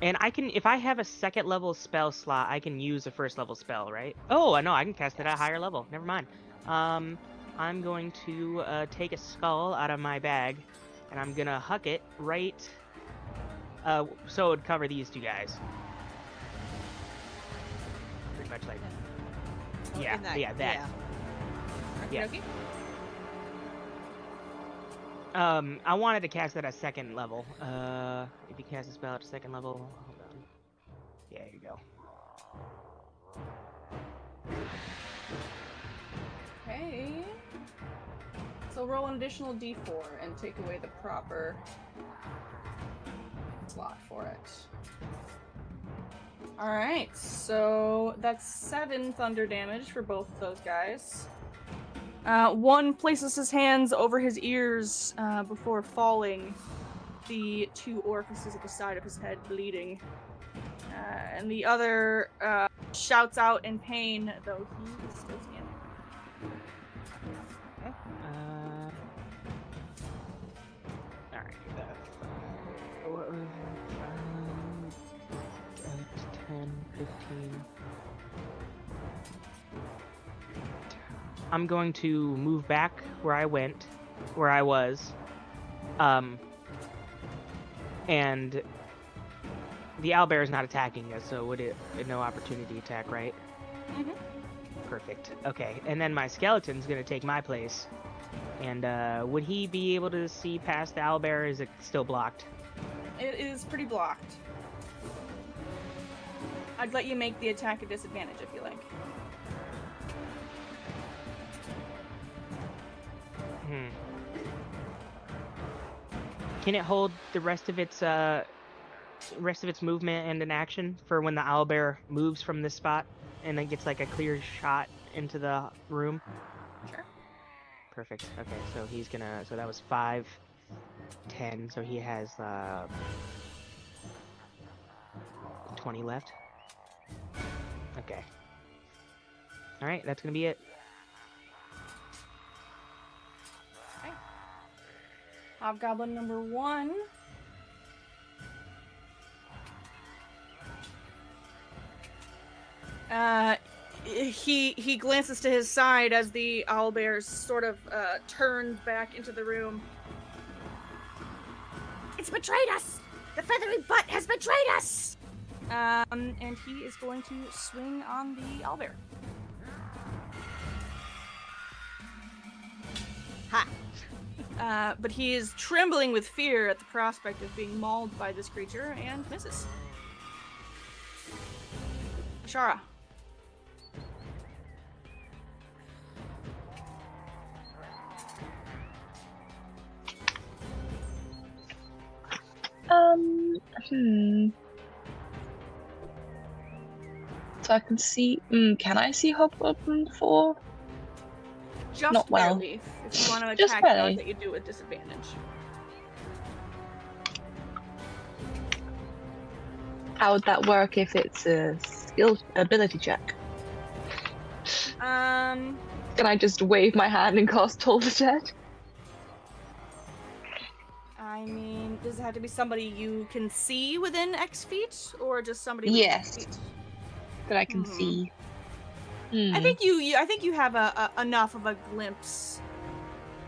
And I can, if I have a second level spell slot, I can use a first level spell, right? Oh, no, I can cast it at a higher level. Never mind. I'm going to take a skull out of my bag, and I'm gonna huck it right. So it would cover these two guys. Pretty much like. Oh, Yeah, that. Yeah. Okay. I wanted to cast that at second level. If you cast a spell at second level, hold on. Yeah, here you go. Okay. So roll an additional d4 and take away the proper slot for it. Alright, so that's 7 thunder damage for both of those guys. One places his hands over his ears before falling, the 2 orifices at the side of his head bleeding. And the other shouts out in pain, though he is still standing. Okay. Alright. What was it? 10, 15. I'm going to move back where I was. And the owlbear is not attacking us, so would it no opportunity attack, right? Mm-hmm. Perfect. Okay, and then my skeleton's gonna take my place. And would he be able to see past the owlbear? Or is it still blocked? It is pretty blocked. I'd let you make the attack a disadvantage if you like. Can it hold the rest of its movement and an action for when the owlbear moves from this spot and then gets like a clear shot into the room? Sure. Perfect. Okay, so he's gonna. So that was 5, 10. So he has 20 left. Okay. All right, that's gonna be it. Okay. Hobgoblin number 1. He glances to his side as the owlbear's sort of turned back into the room. It's betrayed us! The feathery butt has betrayed us! And he is going to swing on the owlbear. Ha! But he is trembling with fear at the prospect of being mauled by this creature and misses. Shara. So I can see. Can I see Hobgoblin 4? Just Not well. barely. If you want to Just attack, though, barely. that you do at disadvantage. How would that work if it's a skill ability check? Can I just wave my hand and cast Toll the Dead? I mean, does it have to be somebody you can see within X feet, or just somebody within X Yes. feet? That I can Mhm. see. I think you have a enough of a glimpse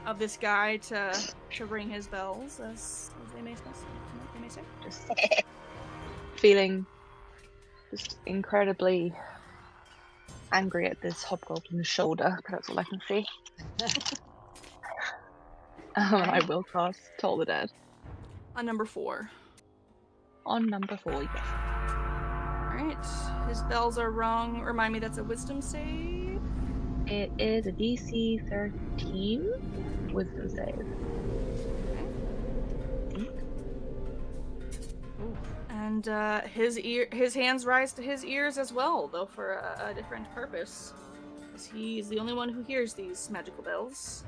of this guy to ring his bells, as they may say. Just feeling just incredibly angry at this hobgoblin's shoulder, because that's all I can see. And I will cast Toll the Dead. On number 4. On number 4, yes. Alright. His bells are rung. Remind me, that's a wisdom save? It is a DC 13 wisdom save. And his hands rise to his ears as well, though for a different purpose. Because he's the only one who hears these magical bells.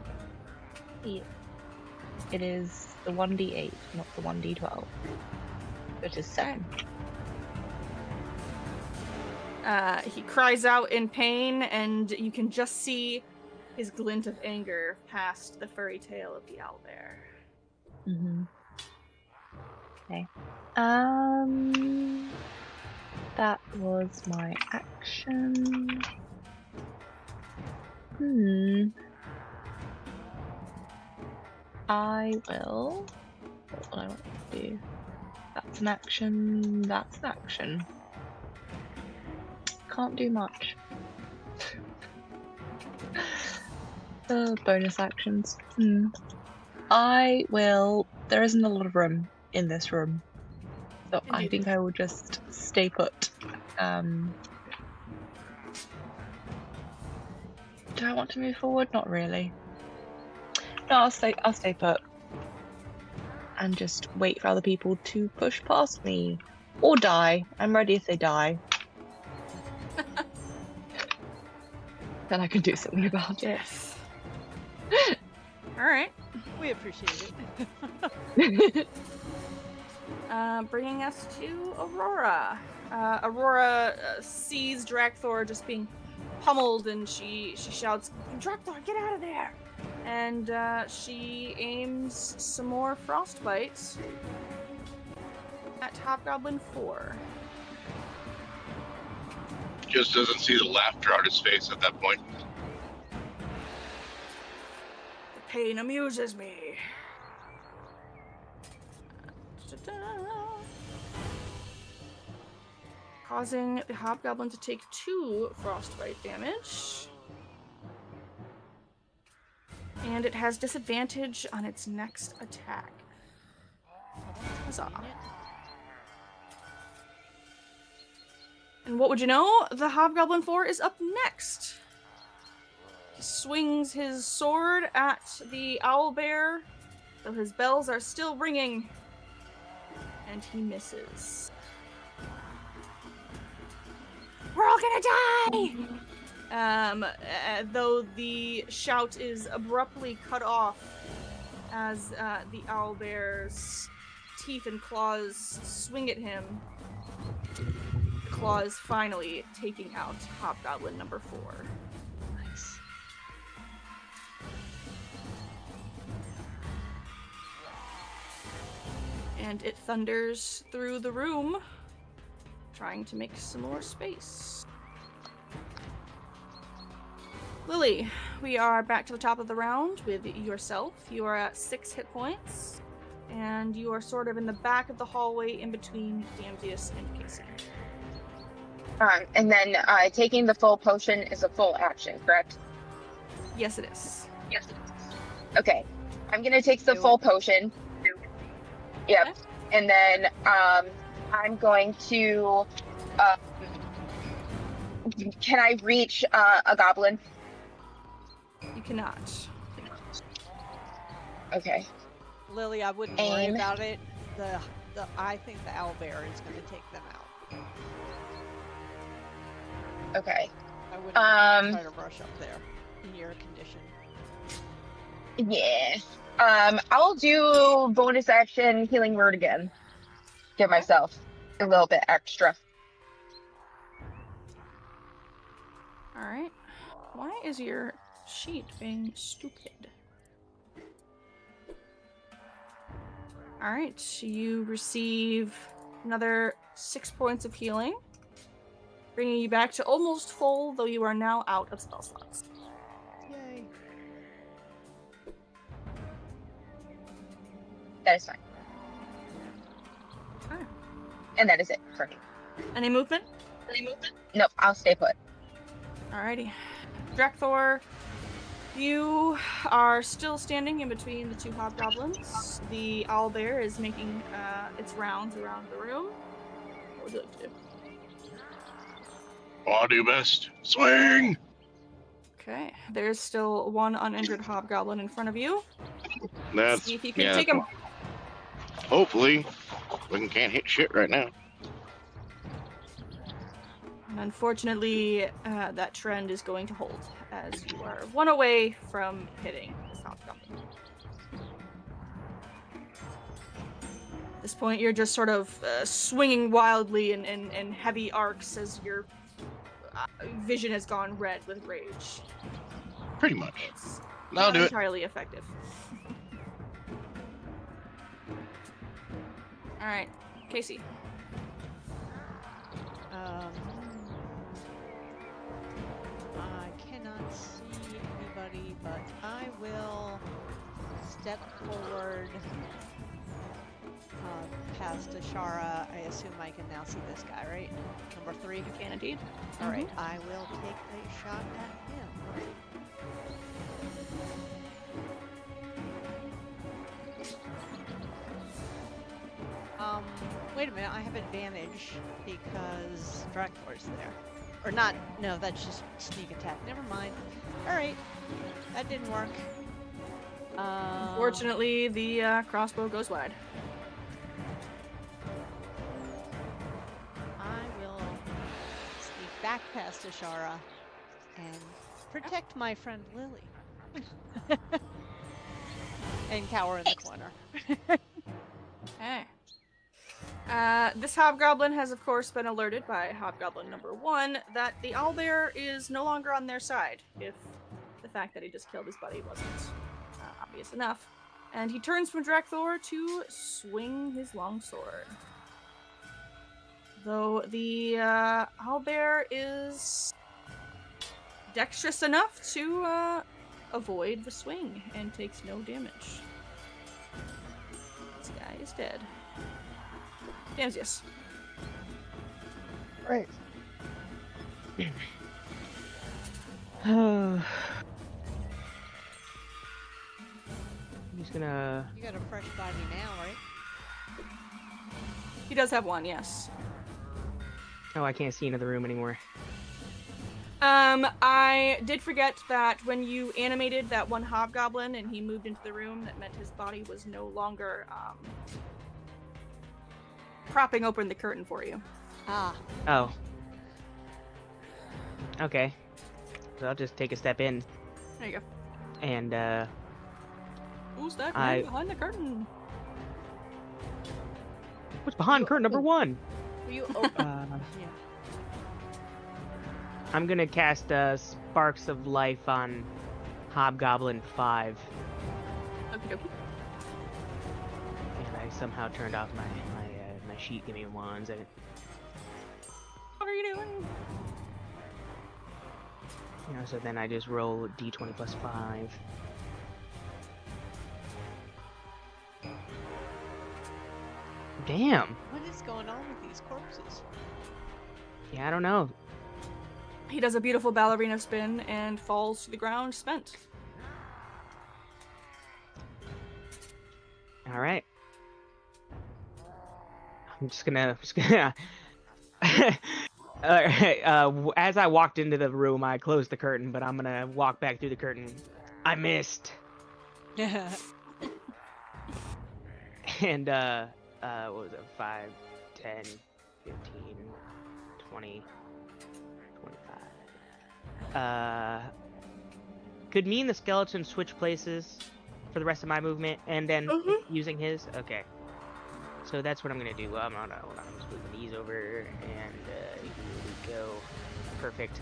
Yeah. It is the 1d8, not the 1d12. Which is 7. He cries out in pain, and you can just see his glint of anger past the furry tail of the owlbear. Mm-hmm. Okay. That was my action. I will. That's what I want to do. That's an action. That's an action. Can't do much. The bonus actions. I will. There isn't a lot of room in this room, so I Indeed. think I will just stay put. Do I want to move forward? Not really. No, I'll stay. I'll stay put and just wait for other people to push past me or die. I'm ready if they die. Then I can do something about it. Yes. All right. We appreciate it. Bringing us to Aurora. Aurora sees Drakthor just being pummeled, and she shouts, "Drakthor, get out of there!" And she aims some more frostbite at Hobgoblin 4. Just doesn't see the laughter on his face at that point. The pain amuses me. Causing the Hobgoblin to take 2 frostbite damage. And it has disadvantage on its next attack. Huzzah. And what would you know? The Hobgoblin 4 is up next. He swings his sword at the owlbear, though his bells are still ringing. And he misses. We're all gonna die! Though the shout is abruptly cut off as the owlbear's teeth and claws swing at him. The claws finally taking out Hobgoblin number 4. Nice. And it thunders through the room, trying to make some more space. Lily, we are back to the top of the round with yourself. You are at 6 hit points, and you are sort of in the back of the hallway in between Damsius and Casey. And then taking the full potion is a full action, correct? Yes, it is. Yes. Okay. I'm gonna take the full potion. Yep. Okay. And then I'm going to. Can I reach a goblin? You cannot. Okay. Lily, I wouldn't worry Aim. about it. I think the owlbear is going to take them out. Okay. I wouldn't try to rush up there in your condition. Yeah. I'll do bonus action healing word again. Give myself a little bit extra. Alright. Why is your sheet being stupid? Alright, you receive another 6 points of healing, bringing you back to almost full, though you are now out of spell slots. Yay. That is fine. Okay. And that is it for me. Any movement? Nope, I'll stay put. Alrighty. Drakthor, you are still standing in between the 2 hobgoblins. The owlbear is making its rounds around the room. What would you like to do? I'll do best. Swing! Okay, there's still 1 uninjured hobgoblin in front of you. That's See if you can take him. Hopefully. We can't hit shit right now. And unfortunately, that trend is going to hold, as you are 1 away from hitting this hobgoblin. At this point, you're just sort of swinging wildly in heavy arcs as your vision has gone red with rage. Pretty much. It's I'll not do it. entirely effective. Alright, Casey. I cannot see anybody, but I will step forward past Ashara. I assume I can now see this guy, right? Number 3? You can indeed. All right, I will take a shot at him. Wait a minute, I have advantage because Dracula's there. Or not, no, that's just sneak attack. Never mind. Alright, that didn't work. Unfortunately, the crossbow goes wide. I will sneak back past Ashara and protect my friend Lily. And cower in the corner. Okay. This hobgoblin has, of course, been alerted by hobgoblin number 1 that the owlbear is no longer on their side, if the fact that he just killed his buddy wasn't obvious enough. And he turns from Drakthor to swing his longsword. Though the owlbear is dexterous enough to avoid the swing and takes no damage. This guy is dead. Damsius. Right. I'm just gonna. You got a fresh body now, right? He does have one, yes. Oh, I can't see into the room anymore. I did forget that when you animated that one hobgoblin and he moved into the room, that meant his body was no longer, propping open the curtain for you. Ah. Oh. Okay. So I'll just take a step in There you go. and Who's that man behind the curtain? what's behind curtain number 1? Will you open? Yeah. I'm gonna cast Sparks of Life on Hobgoblin 5. Okie dokie. And I somehow turned off my sheet. Give me 1 second. What are you doing? You know, so then I just roll d20 plus 5. Damn. What is going on with these corpses? Yeah, I don't know. He does a beautiful ballerina spin and falls to the ground spent. All right. I'm just gonna as I walked into the room, I closed the curtain, but I'm gonna walk back through the curtain. I missed. And what was it? 5, 10, 15, 20, 25. Could me and the skeleton switch places for the rest of my movement, and then using his? Okay. So that's what I'm gonna do. Hold on. I'm just moving these over, and here we go. Perfect.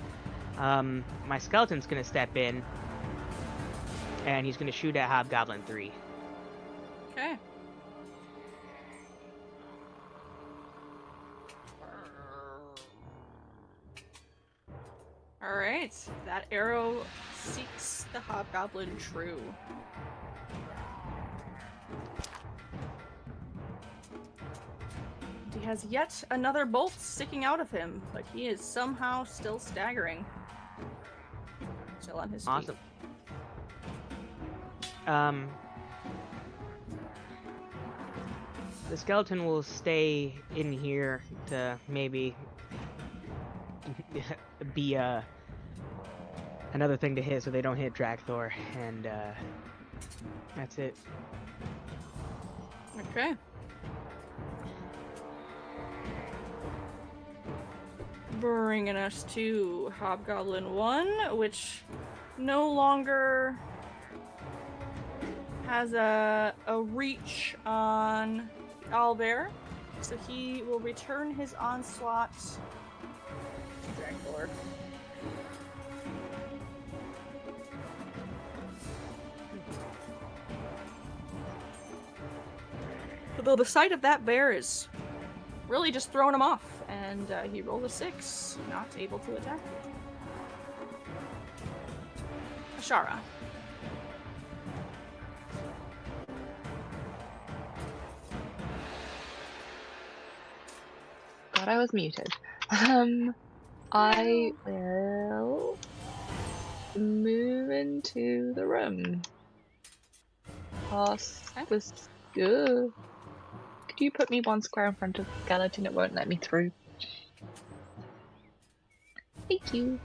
My skeleton's gonna step in, and he's gonna shoot at Hobgoblin 3. Okay. Alright, that arrow seeks the hobgoblin true. He has yet another bolt sticking out of him, but he is somehow still staggering. Still on his feet. Awesome. The skeleton will stay in here to maybe be another thing to hit so they don't hit Drakthor, and that's it. Okay. Bringing us to Hobgoblin 1, which no longer has a reach on Owlbear, so he will return his onslaught to Drakthor. Although the sight of that bear is really just throwing him off, and he rolled a 6, not able to attack you. Ashara. God, I was muted. I will move into the room. Past the Could you put me one square in front of the skeleton? It won't let me through. Thank you.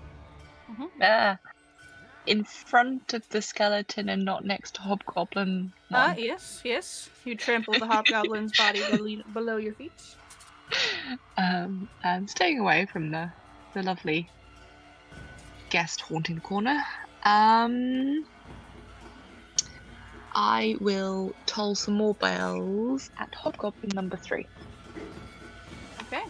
In front of the skeleton and not next to Hobgoblin 1. Yes. You trample the hobgoblin's body below your feet. I'm staying away from the lovely guest haunting corner. I will toll some more bells at Hobgoblin number 3. Okay.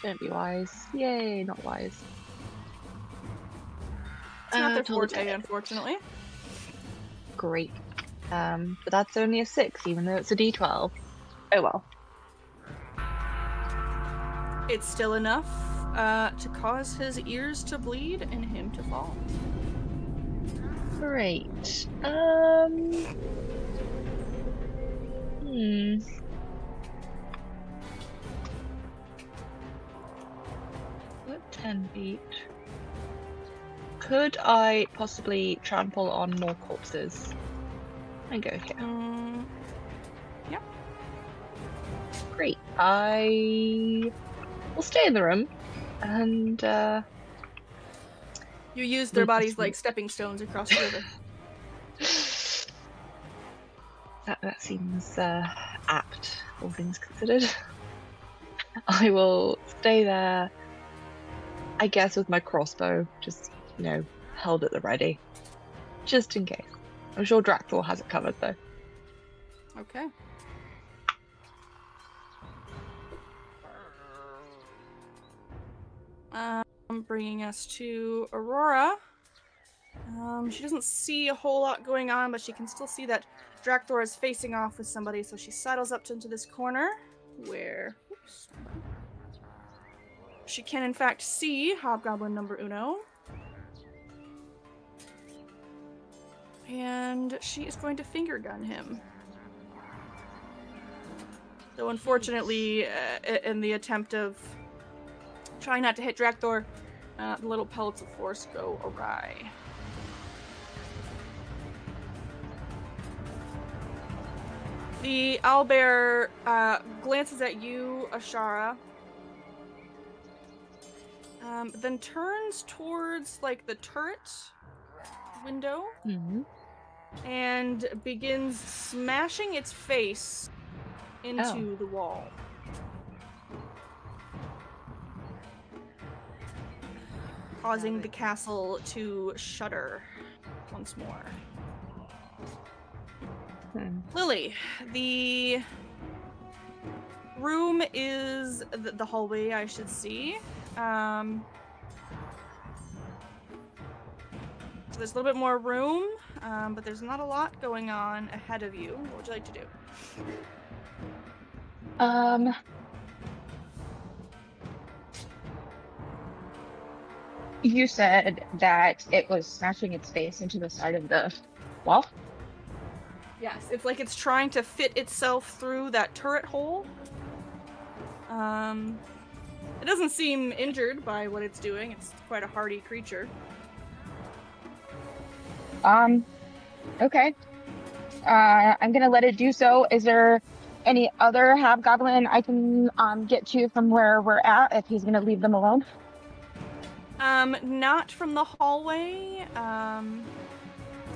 Don't be wise. Yay, not wise. It's not their toll the forte, dead. unfortunately. Great. But that's only a 6, even though it's a d12. Oh well. It's still enough to cause his ears to bleed and him to fall. Great. What 10 feet? Could I possibly trample on more corpses? And go here. Yeah. Great. I will stay in the room and You use their bodies like stepping stones across the river. that seems apt, all things considered. I will stay there, I guess, with my crossbow, just, held at the ready. Just in case. I'm sure Drakthor has it covered, though. Okay. Bringing us to Aurora. She doesn't see a whole lot going on, but she can still see that Drakthor is facing off with somebody, so she sidles up into this corner where she can in fact see Hobgoblin number uno. And she is going to finger gun him. So unfortunately, in the attempt of trying not to hit Drakthor, the little pellets of force go awry. The owlbear glances at you, Ashara, then turns towards the turret window and begins smashing its face into the wall. Causing the castle to shudder once more. Lily, the room is the hallway, I should see. So there's a little bit more room, but there's not a lot going on ahead of you. What would you like to do? You said that it was smashing its face into the side of the wall? Yes, it's like it's trying to fit itself through that turret hole. It doesn't seem injured by what it's doing. It's quite a hardy creature. Okay. I'm gonna let it do so. Is there any other hobgoblin I can get to from where we're at if he's gonna leave them alone? Not from the hallway.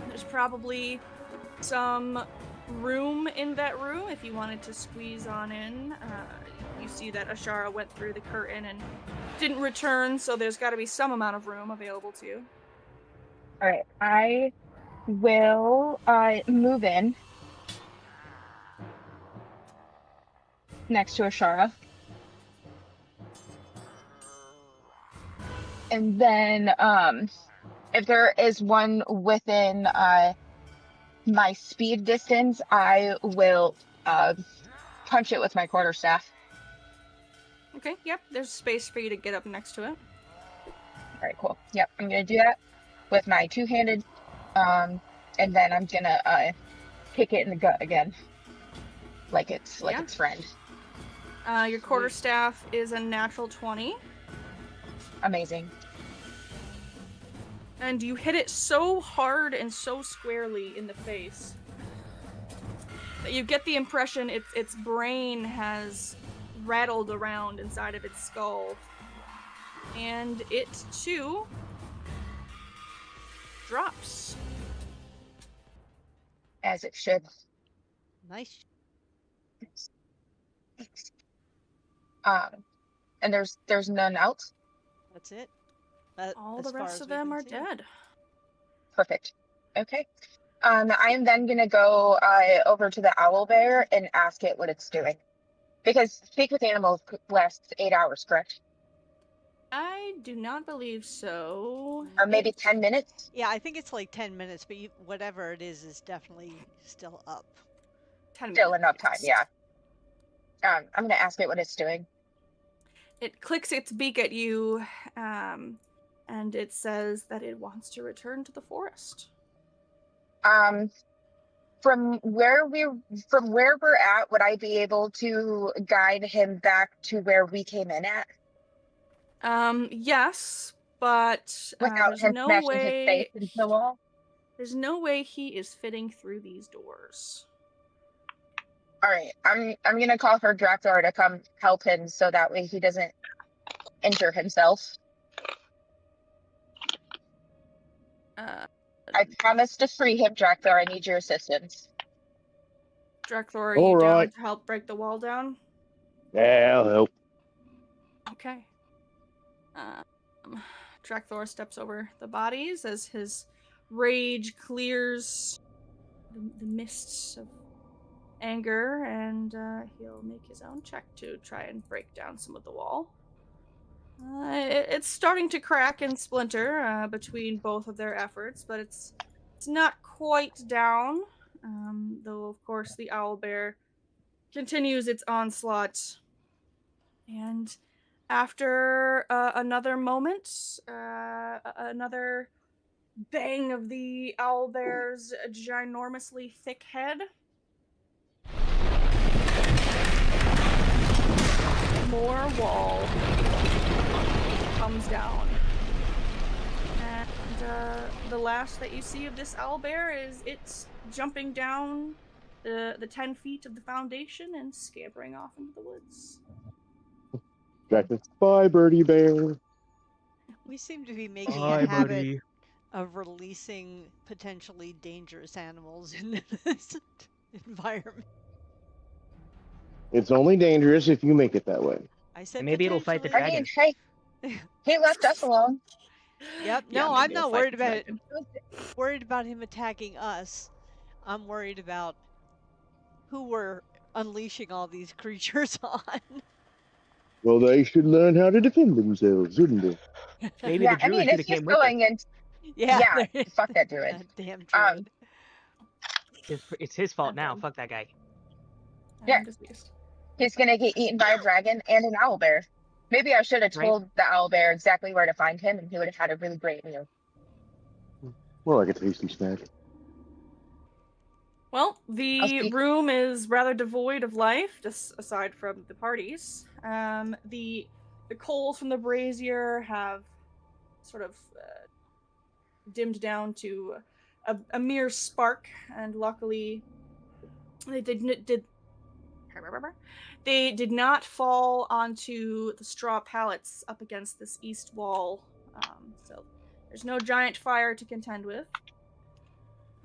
There's probably some room in that room if you wanted to squeeze on in. You see that Ashara went through the curtain and didn't return, so there's got to be some amount of room available to you. All right, I will move in next to Ashara. And then if there is one within my speed distance, I will punch it with my quarterstaff. Okay, yep, there's space for you to get up next to it. All right, cool. Yep, I'm going to do that with my two-handed, and then I'm going to kick it in the gut again, like it's its friend. Your quarterstaff is a natural 20. Amazing. and you hit it so hard and so squarely in the face that you get the impression its brain has rattled around inside of its skull. And it, too, drops. As it should. Nice. And there's none else? That's it. All as the far rest as of we them can are see. dead. Perfect. Okay. I am then going to go over to the owl bear and ask it what it's doing. Because speak with animals lasts 8 hours, correct? I do not believe so. Or maybe 10 minutes? Yeah, I think it's like 10 minutes, but whatever it is definitely still up. 10 Still minutes. enough time, yeah. I'm going to ask it what it's doing. It clicks its beak at you, and it says that it wants to return to the forest. From where we're at, would I be able to guide him back to where we came in at? Yes, but Without there's him no smashing his face way. into the wall? There's no way he is fitting through these doors. All right, I'm gonna call for Drathor to come help him so that way he doesn't injure himself. I promise to free him, Drathor. I need your assistance. Drathor, are All you right. down to help break the wall down? Yeah, I'll help. Okay. Drathor steps over the bodies as his rage clears the mists of anger, and he'll make his own check to try and break down some of the wall. It's starting to crack and splinter between both of their efforts, but it's not quite down, though of course the owlbear continues its onslaught. And after another moment, another bang of the owlbear's ginormously thick head, more wall comes down. And the last that you see of this owlbear is it's jumping down the 10 feet of the foundation and scampering off into the woods. Bye, birdie bear. We seem to be making Bye, a habit birdie. of releasing potentially dangerous animals in this environment. It's only dangerous if you make it that way. I said Maybe it'll fight the potentially. I dragon. mean, hey, he left us alone. Yep. Yeah, No, maybe I'm you'll not fight worried the about it. dragon. Worried about him attacking us. I'm worried about who we're unleashing all these creatures on. Well, they should learn how to defend themselves, shouldn't they? Maybe Yeah, the I mean, druid should if have he's came with us. going and Yeah. fuck that druid. That damn druid. It's his fault now. Fuck that guy. Yeah. He's gonna get eaten by a dragon and an owlbear. Maybe I should have Right. told the owlbear exactly where to find him, and he would have had a really great meal. More like a tasty snack. Well, I'll the speak. room is rather devoid of life, just aside from the parties. The coals from the brazier have sort of dimmed down to a mere spark, and luckily they did not fall onto the straw pallets up against this east wall. So there's no giant fire to contend with.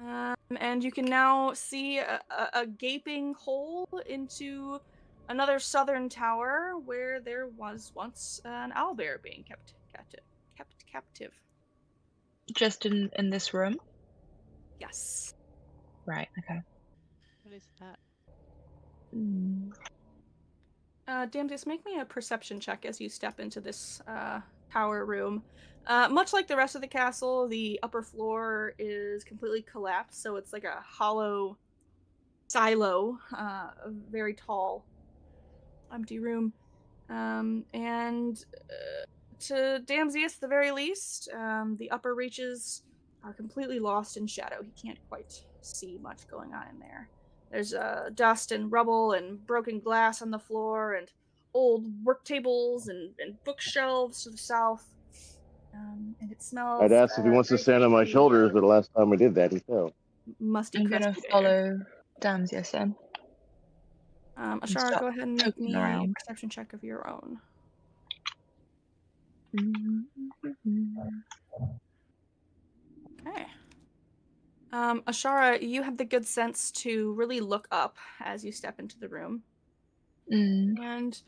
And you can now see a gaping hole into another southern tower where there was once an owlbear being kept captive. Just in this room? Yes. Right, okay. What is that? Damnus, make me a perception check as you step into this tower room. Much like the rest of the castle, the upper floor is completely collapsed, so it's like a hollow silo, a very tall, empty room. And to Damsius, at the very least, the upper reaches are completely lost in shadow. He can't quite see much going on in there. There's dust and rubble and broken glass on the floor and old work tables and bookshelves to the south. And it smells. I'd ask if he wants to very stand on my fishy, shoulders, but the last time we did that, he fell. musty, I'm gonna crusty bear. follow Dan's yes then. Ashara, stop go ahead and make poking me a around. perception check of your own. Okay. Ashara, you have the good sense to really look up as you step into the room. And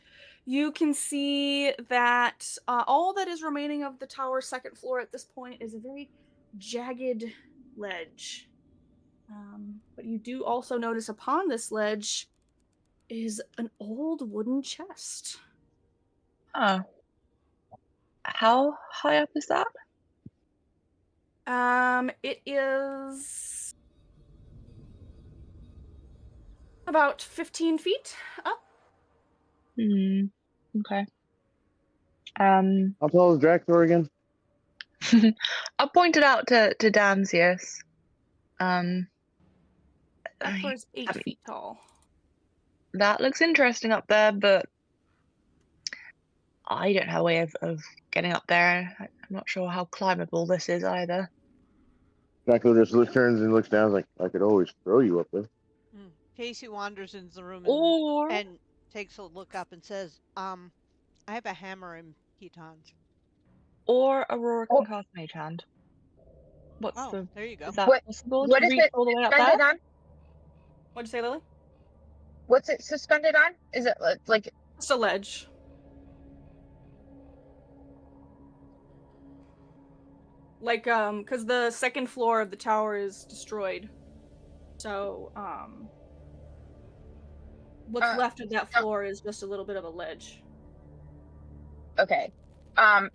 you can see that all that is remaining of the tower's second floor at this point is a very jagged ledge. But you do also notice upon this ledge is an old wooden chest. Oh. How high up is that? It is about 15 feet up. Okay. How tall is Dractor again? I pointed out to Dan's yes. That floor is 8 feet tall. That looks interesting up there, but I don't have a way of getting up there. I'm not sure how climbable this is either. Dracula just turns and looks down like, I could always throw you up there. Casey wanders into the room Or and takes a look up and says, I have a hammer and pitons. Or Aurora can cast Mage Hand. There you go. Is that What- possible what to is reach it all the way up suspended there? on? What'd you say, Lily? What's it suspended on? Is it like Just a ledge. Like, because the second floor of the tower is destroyed. So, what's left of that floor is just a little bit of a ledge. okay?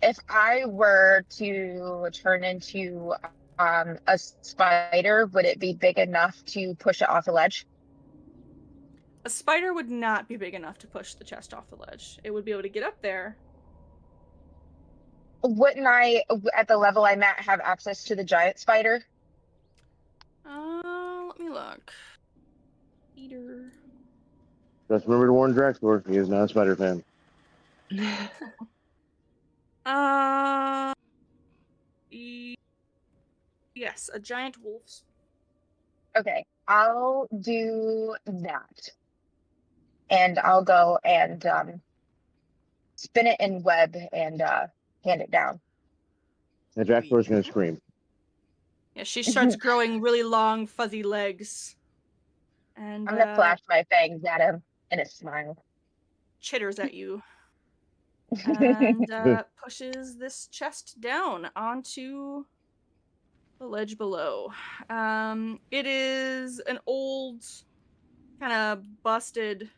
If I were to turn into a spider, would it be big enough to push it off the ledge? A spider would not be big enough to push the chest off the ledge. It would be able to get up there. Wouldn't I, at the level I'm at, have access to the giant spider? Let me look. Peter. Just remember to warn Dractor, he is not a spider fan. Yes, a giant wolf. Okay, I'll do that. And I'll go and spin it in web and hand it down. And Dractor's going to scream. Yeah, she starts growing really long, fuzzy legs. And I'm gonna flash my fangs at him in a smile. Chitters at you. And pushes this chest down onto the ledge below. It is an old, kind of busted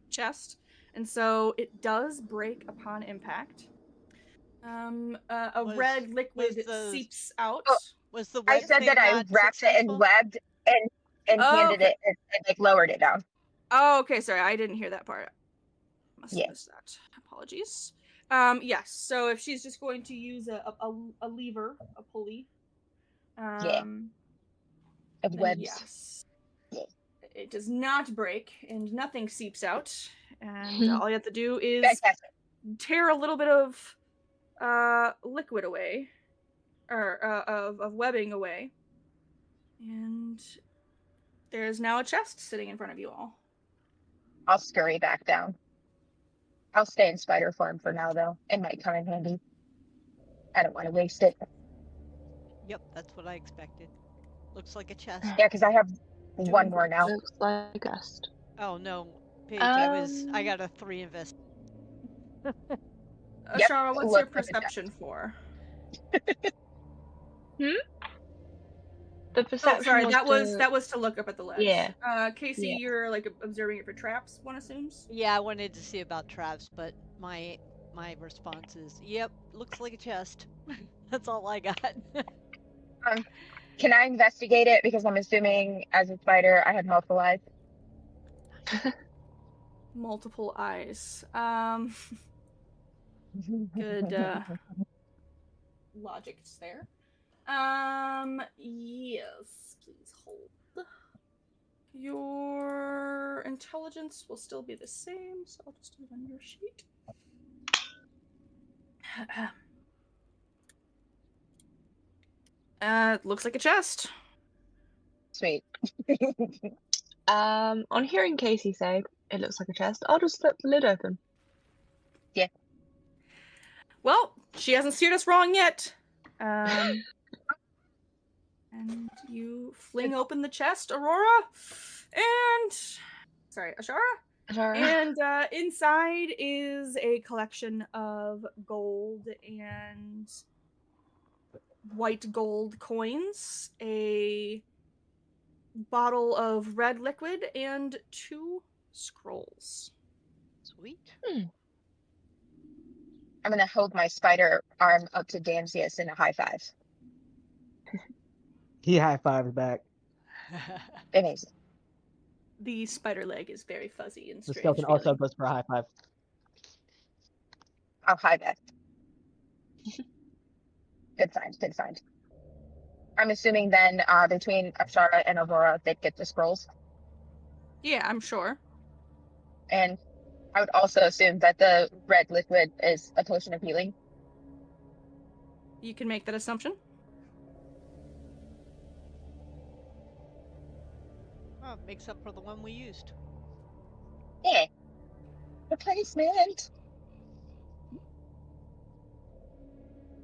chest, and so it does break upon impact. Red liquid seeps out. Oh, Was the I web said thing that I not wrapped it in successful? webbed and handed it and like lowered it down. Oh, okay, sorry, I didn't hear that part. Must have missed that. Apologies. Yes, so if she's just going to use a lever, a pulley, of webs. Yes. It does not break and nothing seeps out, and all you have to do is tear a little bit of liquid away, or of webbing away, and there's now a chest sitting in front of you all. I'll scurry back down. I'll stay in spider form for now, though. It might come in handy. I don't want to waste it. Yep, that's what I expected. Looks like a chest. Yeah, because I have one more now. Looks like a guest. Oh no, Paige, I got a 3 invest. Ashara, what's your perception for? The perception. Oh, sorry, was that was to look up at the ledge. Yeah. Casey, Yeah. you're like observing it for traps, one assumes? Yeah, I wanted to see about traps, but my response is, yep, looks like a chest. That's all I got. Can I investigate it? Because I'm assuming as a spider, I have multiple eyes. Multiple eyes. Good logics there. Yes, please hold. Your intelligence will still be the same, so I'll just do it on your sheet. Looks like a chest. Sweet. On hearing Casey say it looks like a chest, I'll just flip the lid open. Well, she hasn't steered us wrong yet. And you fling open the chest, Aurora, and Ashara. And inside is a collection of gold and white gold coins, a bottle of red liquid, and 2 scrolls. Sweet. I'm gonna hold my spider arm up to Damsius in a high five. He high fives back. Amazing. The spider leg is very fuzzy and The strange. skeleton also goes for a high five. I'll high that. Good find. Good find. I'm assuming then between Ashara and Aurora, they'd get the scrolls. Yeah, I'm sure. And I would also assume that the red liquid is a potion of healing. You can make that assumption. Oh, makes up for the one we used. Yeah. Replacement.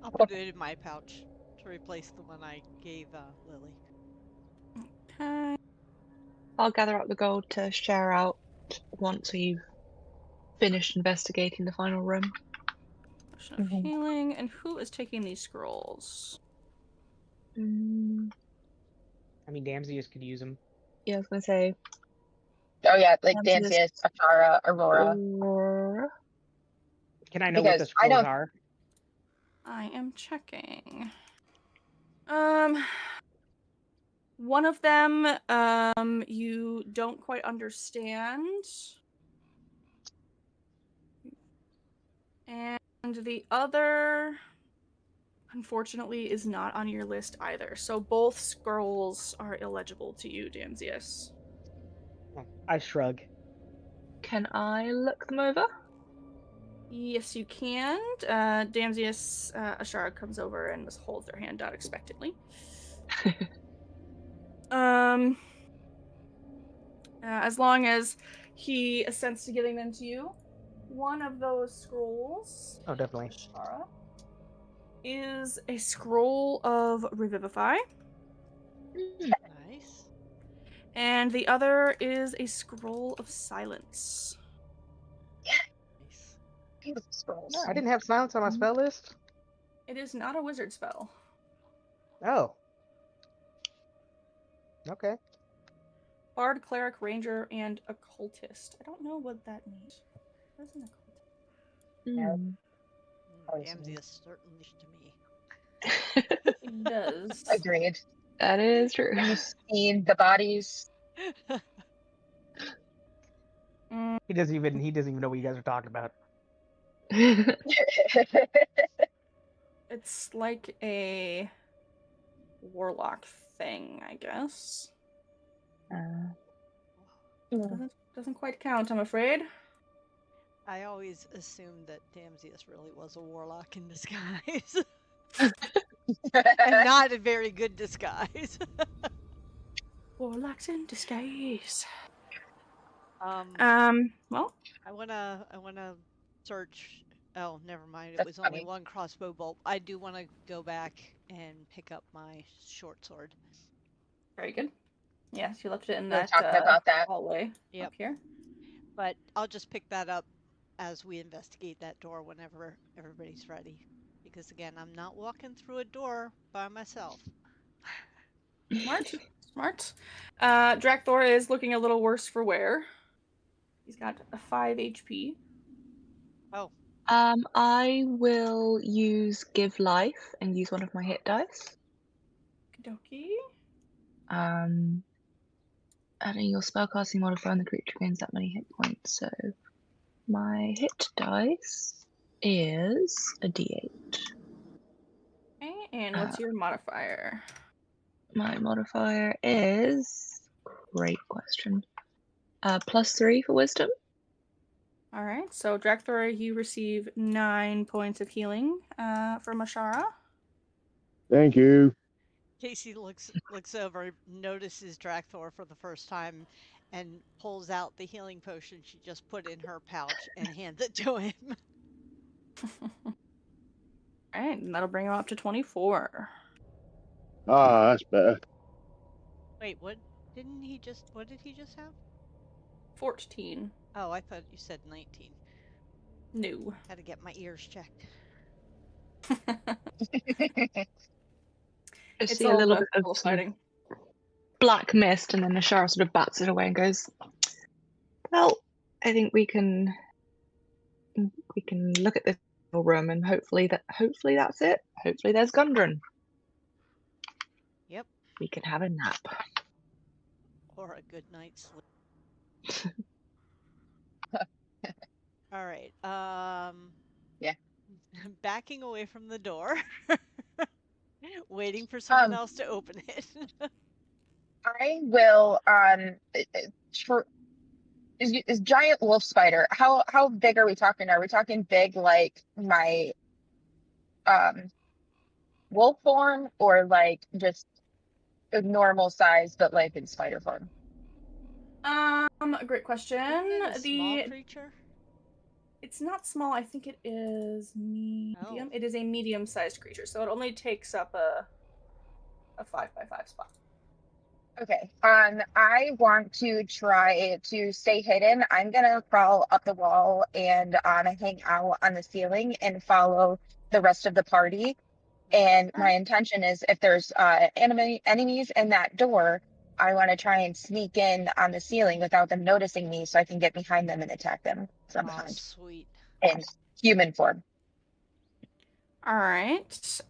I'll put it in my pouch to replace the one I gave Lily. Okay. I'll gather up the gold to share out once we've finished investigating the final room. Potion of healing. And who is taking these scrolls? I mean, Damsius could use them. Yeah, I was gonna say. Oh yeah, like Damsius. Damsius, Ashara, Aurora. Can I know what the Because I scrolls don't- are? I am checking. One of them, you don't quite understand. And the other, unfortunately, is not on your list either. So both scrolls are illegible to you, Damsius. I shrug. Can I look them over? Yes, you can. Damsius, Ashara comes over and just holds their hand out expectantly. As long as he assents to giving them to you, one of those scrolls, Oh, definitely. Ashara, is a scroll of Revivify, Nice. and the other is a scroll of Silence. Nice. Beautiful scrolls. No, I didn't have silence on my spell list. It is not a wizard spell. Oh. Okay. Bard, Cleric, Ranger, and Occultist. I don't know what that means. What is an occultist? Damsius certainly to me. It does. Agreed. That is true. Have you seen the bodies? He doesn't even know what you guys are talking about. It's like a warlock thing, I guess. Doesn't quite count, I'm afraid. I always assumed that Damsius really was a warlock in disguise. And not a very good disguise. Warlocks in disguise. Well, Well, I wanna search. Oh, never mind. It That's was only funny. one crossbow bolt. I do want to go back and pick up my short sword. very good. Yes, you left it in We were that talking about that. hallway Yep. up here. But I'll just pick that up as we investigate that door whenever everybody's ready. Because again, I'm not walking through a door by myself. Smart. Drakthor is looking a little worse for wear. He's got a 5 HP. Oh, I will use Give Life and use one of my hit dice. Okie Adding your spellcasting modifier and the creature gains that many hit points. So my hit dice is a d8. Okay, and what's your modifier? My modifier is great question. +3 for wisdom. All right, so Drakthor, you receive 9 points of healing from Ashara. Thank you. Casey looks over, notices Drakthor for the first time, and pulls out the healing potion she just put in her pouch and hands it to him. Alright, and that'll bring him up to 24. Ah, that's better. Wait, what? Didn't he just? What did he just have? 14. Oh, I thought you said 19. No. Had to get my ears checked. I It's see a all little the bit of full sort of fighting. black mist, and then Ashara sort of bats it away and goes, "Well, I think we can look at this little room, and hopefully that's it. Hopefully there's Gundren. Yep. We can have a nap." Or a good night's sleep. All right. Yeah. Backing away from the door, waiting for someone Um, else to open it. I will is giant wolf spider. How big are we talking? Are we talking big like my wolf form, or like just a normal size but like in spider form? Great question. Isn't it a small creature? It's not small. I think it is medium. Oh. It is a medium-sized creature, so it only takes up a 5x5 spot. Okay. I want to try to stay hidden. I'm gonna crawl up the wall and hang out on the ceiling and follow the rest of the party. And my intention is, if there's enemies in that door, I want to try and sneak in on the ceiling without them noticing me, so I can get behind them and attack them from Oh, behind sweet. in human form. All right.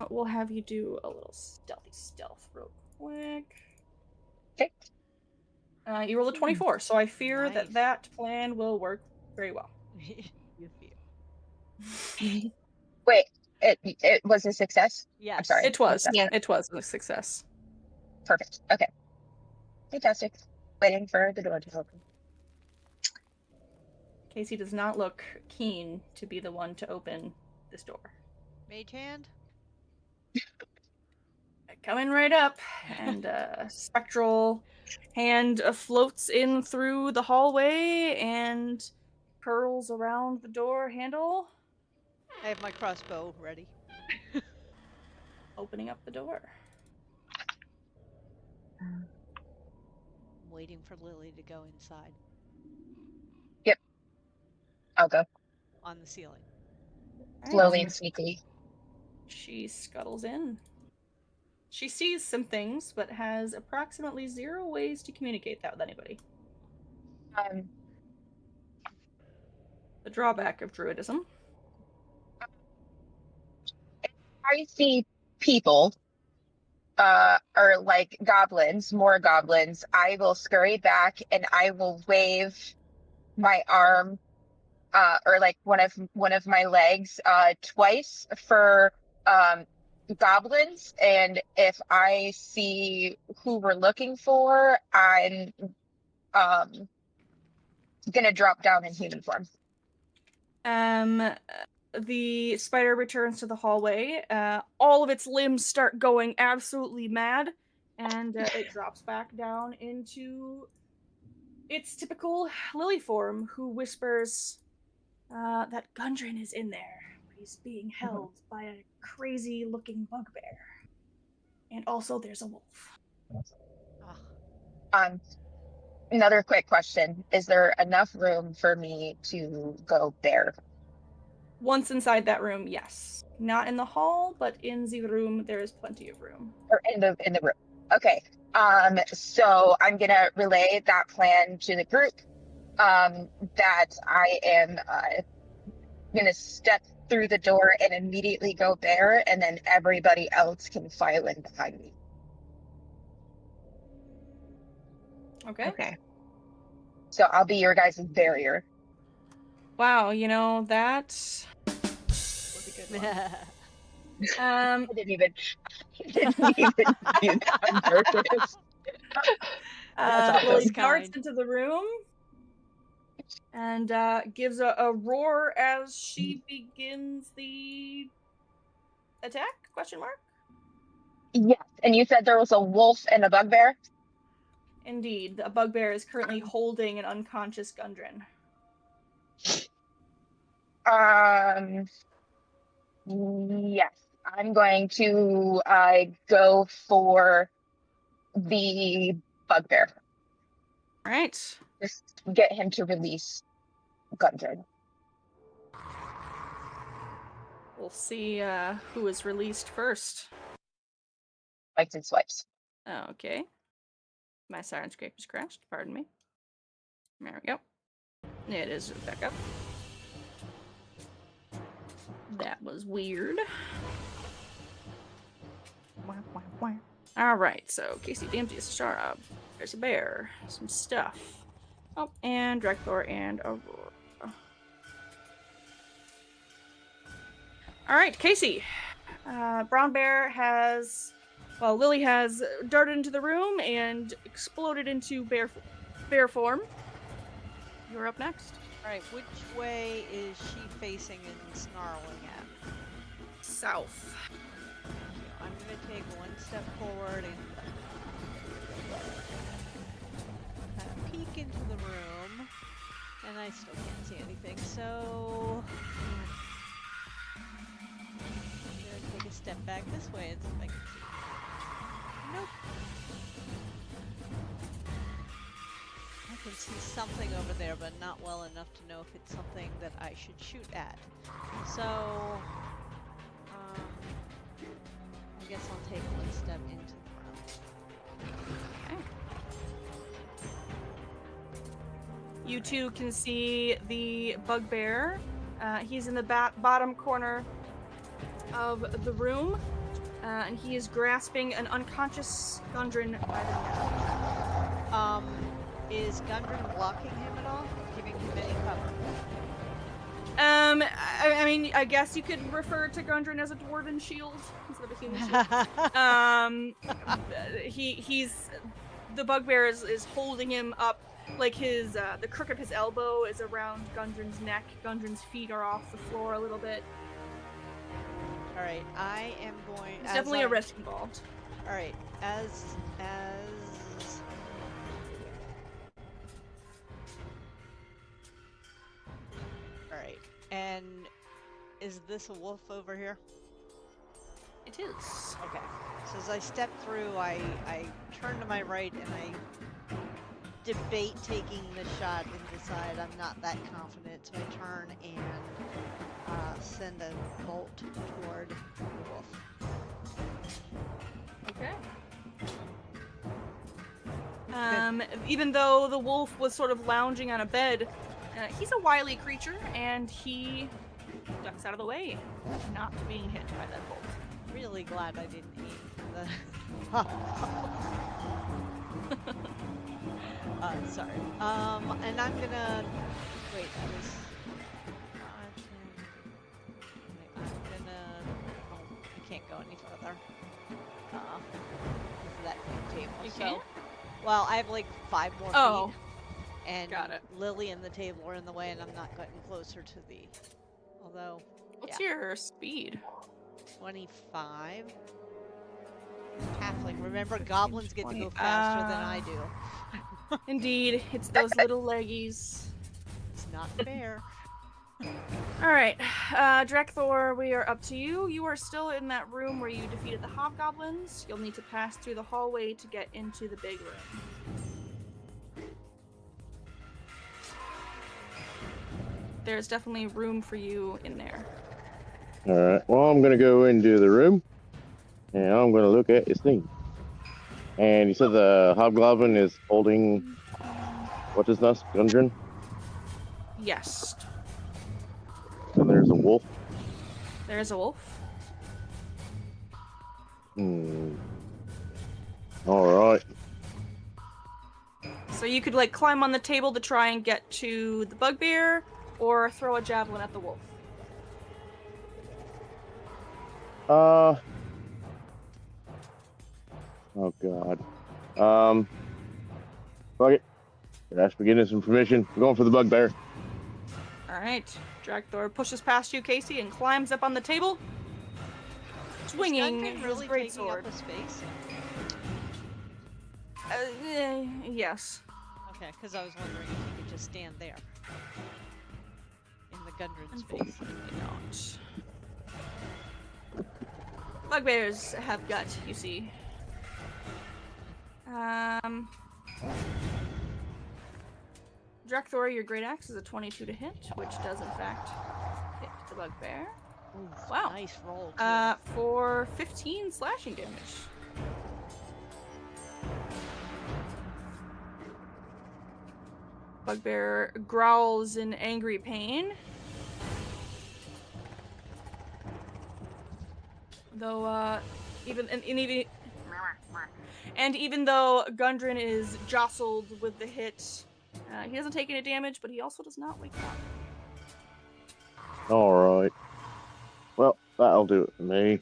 We'll have you do a little stealth real quick. Okay. You rolled a 24, so I fear Nice. that plan will work very well. You fear. Wait, it was a success? Yes. I'm sorry. It was. Yeah. It was a success. Perfect. Okay. Fantastic. Waiting for the door to open. Casey does not look keen to be the one to open this door. Mage hand? Coming right up, and a spectral hand floats in through the hallway and curls around the door handle, I have my crossbow ready. opening up the door. I'm waiting for Lily to go inside. Yep. I'll go. On the ceiling. Slowly and sneakily. She scuttles in. She sees some things, but has approximately 0 ways to communicate that with anybody. The drawback of druidism. I see people, or like goblins, more goblins. I will scurry back and I will wave my arm, or like one of my legs, twice for goblins. And if I see who we're looking for, I'm gonna drop down in human form. The spider returns to the hallway. All of its limbs start going absolutely mad, and it drops back down into its typical Lily form, who whispers that Gundren is in there. He's being held by a crazy-looking bugbear. And also there's a wolf. Another quick question. Is there enough room for me to go there? Once inside that room, yes. Not in the hall, but in the room there is plenty of room. Or in the room. Okay. So I'm gonna relay that plan to the group. That I am gonna step through the door and immediately go there, and then everybody else can file in behind me. Okay. So I'll be your guys' barrier. Wow, that was a good one. I didn't even do that on purpose. Lily darts into the room and gives a roar as she begins the attack? Question mark? Yes, and you said there was a wolf and a bugbear? Indeed, a bugbear is currently holding an unconscious Gundren. Yes. I'm going to go for the bugbear. All right. Just get him to release Gundren. We'll see who is released first. Swipes and swipes. Okay. My siren scraper's crashed. Pardon me. There we go. It is back up. That was weird. Alright, so Casey Damsey is Shara. There's a bear. Some stuff. Oh, and Dracthor and Aurora. Alright, Casey. Brown Bear has... Well, Lily has darted into the room and exploded into bear form. You're up next. Alright, which way is she facing and snarling at? South. I'm going to take one step forward and kind of peek into the room, and I still can't see anything, so I'm going to take a step back this way and see if I can see. Nope. I can see something over there, but not well enough to know if it's something that I should shoot at. So, I guess I'll take one step into the room. Okay. You two can see the bugbear. He's in the bottom corner of the room, and he is grasping an unconscious Gundren by the neck. Is Gundren blocking him at all? Giving him any cover? I mean, I guess you could refer to Gundren as a dwarven shield instead of a human shield. He's the bugbear is holding him up, like his the crook of his elbow is around Gundren's neck. Gundren's feet are off the floor a little bit. All right, I am going. There's definitely a risk involved. All right, as all right, and is this a wolf over here? It is. Okay. So as I step through, I turn to my right and I debate taking the shot and decide I'm not that confident. So I turn and send a bolt toward the wolf. Okay. Even though the wolf was sort of lounging on a bed, he's a wily creature and he ducks out of the way, not being hit by that bolt. Really glad I didn't aim for the. Sorry. And I'm gonna wait. I'm gonna. Oh, I can't go any further. That big table. You so, can't? well, I have like 5 more Oh. feet. And Got it. Lily and the table are in the way, and I'm not getting closer to the. Although. What's your speed? 25. Halfling. Remember, goblins get to go faster than I do. Indeed, it's those little leggies. It's not fair. Alright, Dracthor, we are up to you. You are still in that room where you defeated the hobgoblins. You'll need to pass through the hallway to get into the big room. There's definitely room for you in there. Alright, well, I'm gonna go into the room and I'm gonna look at his thing. And you said the hobgoblin is holding what is this, Gundren? Yes. And there's a wolf. There's a wolf. Alright. So you could like climb on the table to try and get to the bugbear, or throw a javelin at the wolf. Oh god. Fuck it. Ask forgiveness and permission. We're going for the bugbear. Alright. Dracthor pushes past you, Casey, and climbs up on the table. swinging Is Gundren his really great taking sword. up a space? Yes. Okay, because I was wondering if he could just stand there in the Gundren space. Unfortunately not. Bugbears have gut, you see. Drakthor, your great axe is a 22 to hit, which does in fact hit the bugbear. Ooh, Wow. nice roll, too. For 15 slashing damage. Bugbear growls in angry pain. Though, even though Gundren is jostled with the hit, he doesn't take any damage, but he also does not wake up. Alright. Well, that'll do it for me.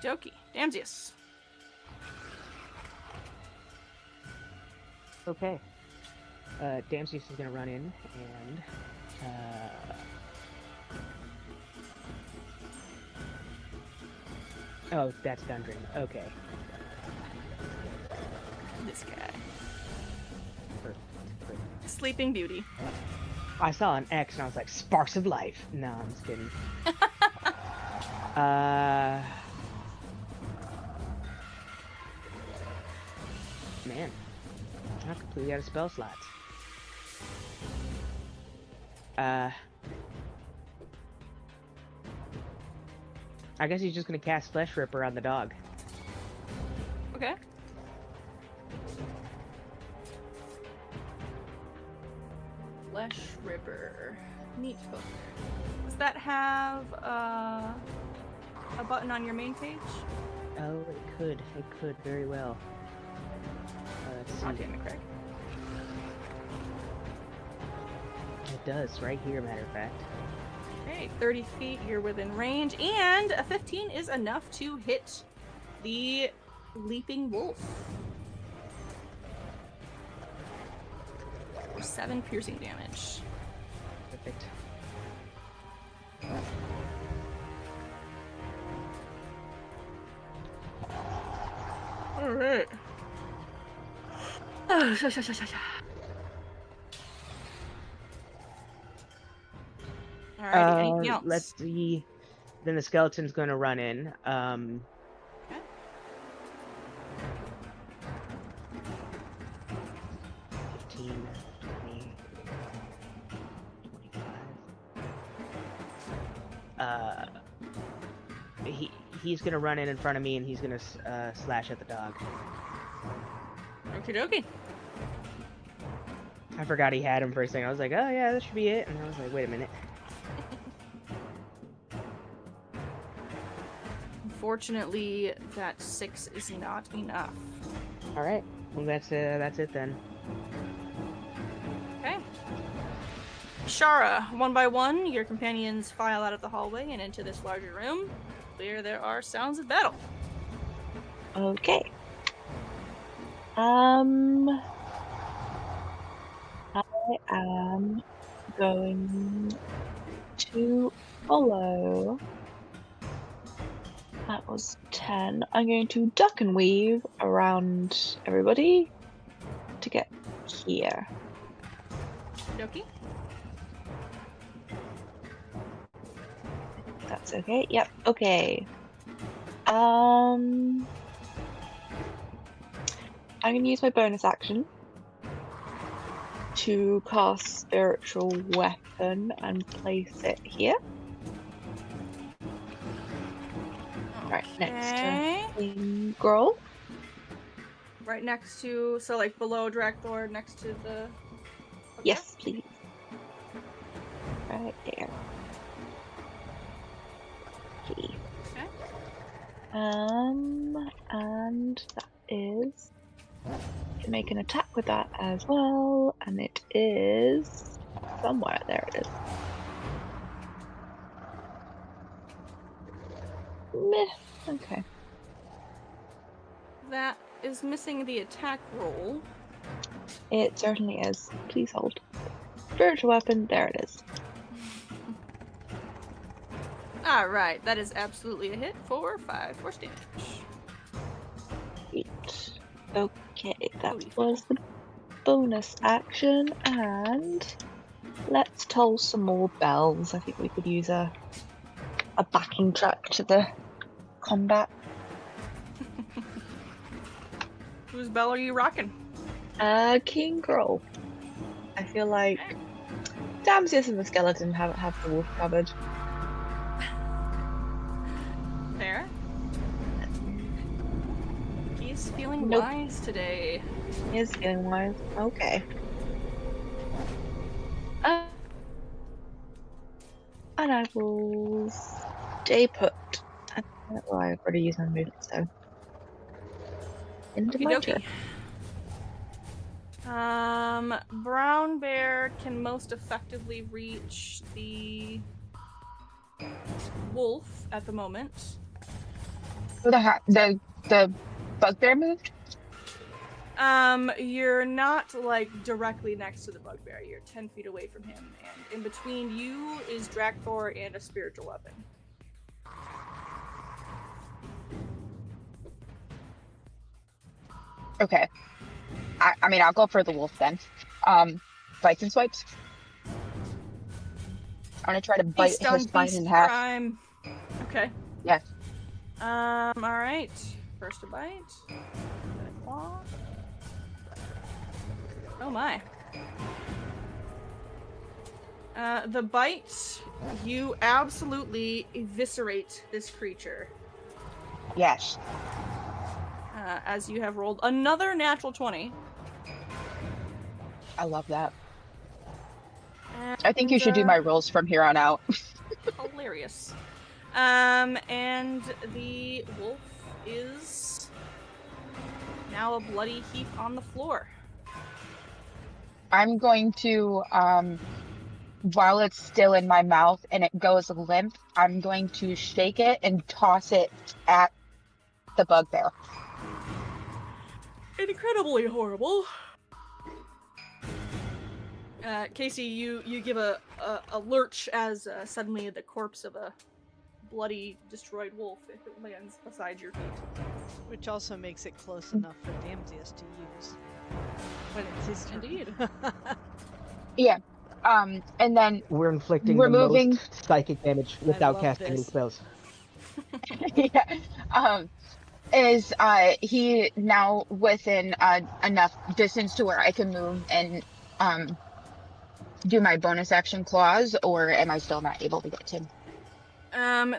Doki. Damsius. Okay. Damsius is gonna run in and oh, that's Gundren. Okay. This guy. Perfect. Sleeping Beauty. I saw an X and I was like, sparks of life. No, I'm just kidding. Man, I'm completely out of spell slots. I guess he's just gonna cast Flesh Ripper on the dog. Okay. Flesh Ripper. Neat hook. Does that have a button on your main page? Oh, it could very well. Let's see. God damn it, Craig. It does, right here, matter of fact. Okay, 30 feet, you're within range, and a 15 is enough to hit the leaping wolf. For 7 piercing damage. Perfect. Alright. Alrighty, anything else? Let's see. Then the skeleton's gonna run in. Okay. 15, 20, 25. He's gonna run in front of me and he's gonna slash at the dog. Okie dokie. I forgot he had him for a second. I was like, oh yeah, that should be it. And I was like, wait a minute. Unfortunately, that 6 is not enough. All right. Well, that's it then. Okay. Shara, one by one, your companions file out of the hallway and into this larger room, where there are sounds of battle. Okay. I am going to follow. That was 10. I'm going to duck and weave around everybody to get here. Doki? That's okay. Yep. Okay. I'm going to use my bonus action to cast Spiritual Weapon and place it here. Right next to Growl. Right next to, so like below Drakthor, next to the... Okay. Yes, please. Right there. Okay. Okay. And that is... to make an attack with that as well, and it is somewhere. There it is. Meh. Okay. That is missing the attack roll. It certainly is. Please hold. Spiritual weapon. There it is. Alright, that is absolutely a hit for 5 force damage. Sweet. Okay, that was the bonus action, and let's toll some more bells. I think we could use a backing track to the combat. Whose bell are you rocking? King Groll. I feel like Damsius and the skeleton have the wolf covered. Fair. He's feeling Nope. wise today. He is feeling wise. Okay. And I will stay put. Well, I've already used my movement, so into my turn. Brown Bear can most effectively reach the wolf at the moment. The bugbear moved? You're not like directly next to the bugbear. You're 10 feet away from him, and in between you is Drakthor and a spiritual weapon. Okay. I mean, I'll go for the wolf then. Bites and swipes. I'm gonna try to bite his spine in half. Prime. Okay. Yes. Alright. First a bite. Then a claw. Oh my. The bite, you absolutely eviscerate this creature. Yes. As you have rolled another natural 20. I love that. I think you should do my rolls from here on out. Hilarious. And the wolf is now a bloody heap on the floor. I'm going to, while it's still in my mouth and it goes limp, I'm going to shake it and toss it at the bugbear. Incredibly horrible. Casey, you give a lurch as suddenly the corpse of a bloody, destroyed wolf lands beside your feet. Which also makes it close enough for Damsius to use when it's his turn. Indeed. Yeah. And then We're inflicting removing the most psychic damage without love casting any this. spells. yeah. Is he now within enough distance to where I can move and do my bonus action claws, or am I still not able to get to him?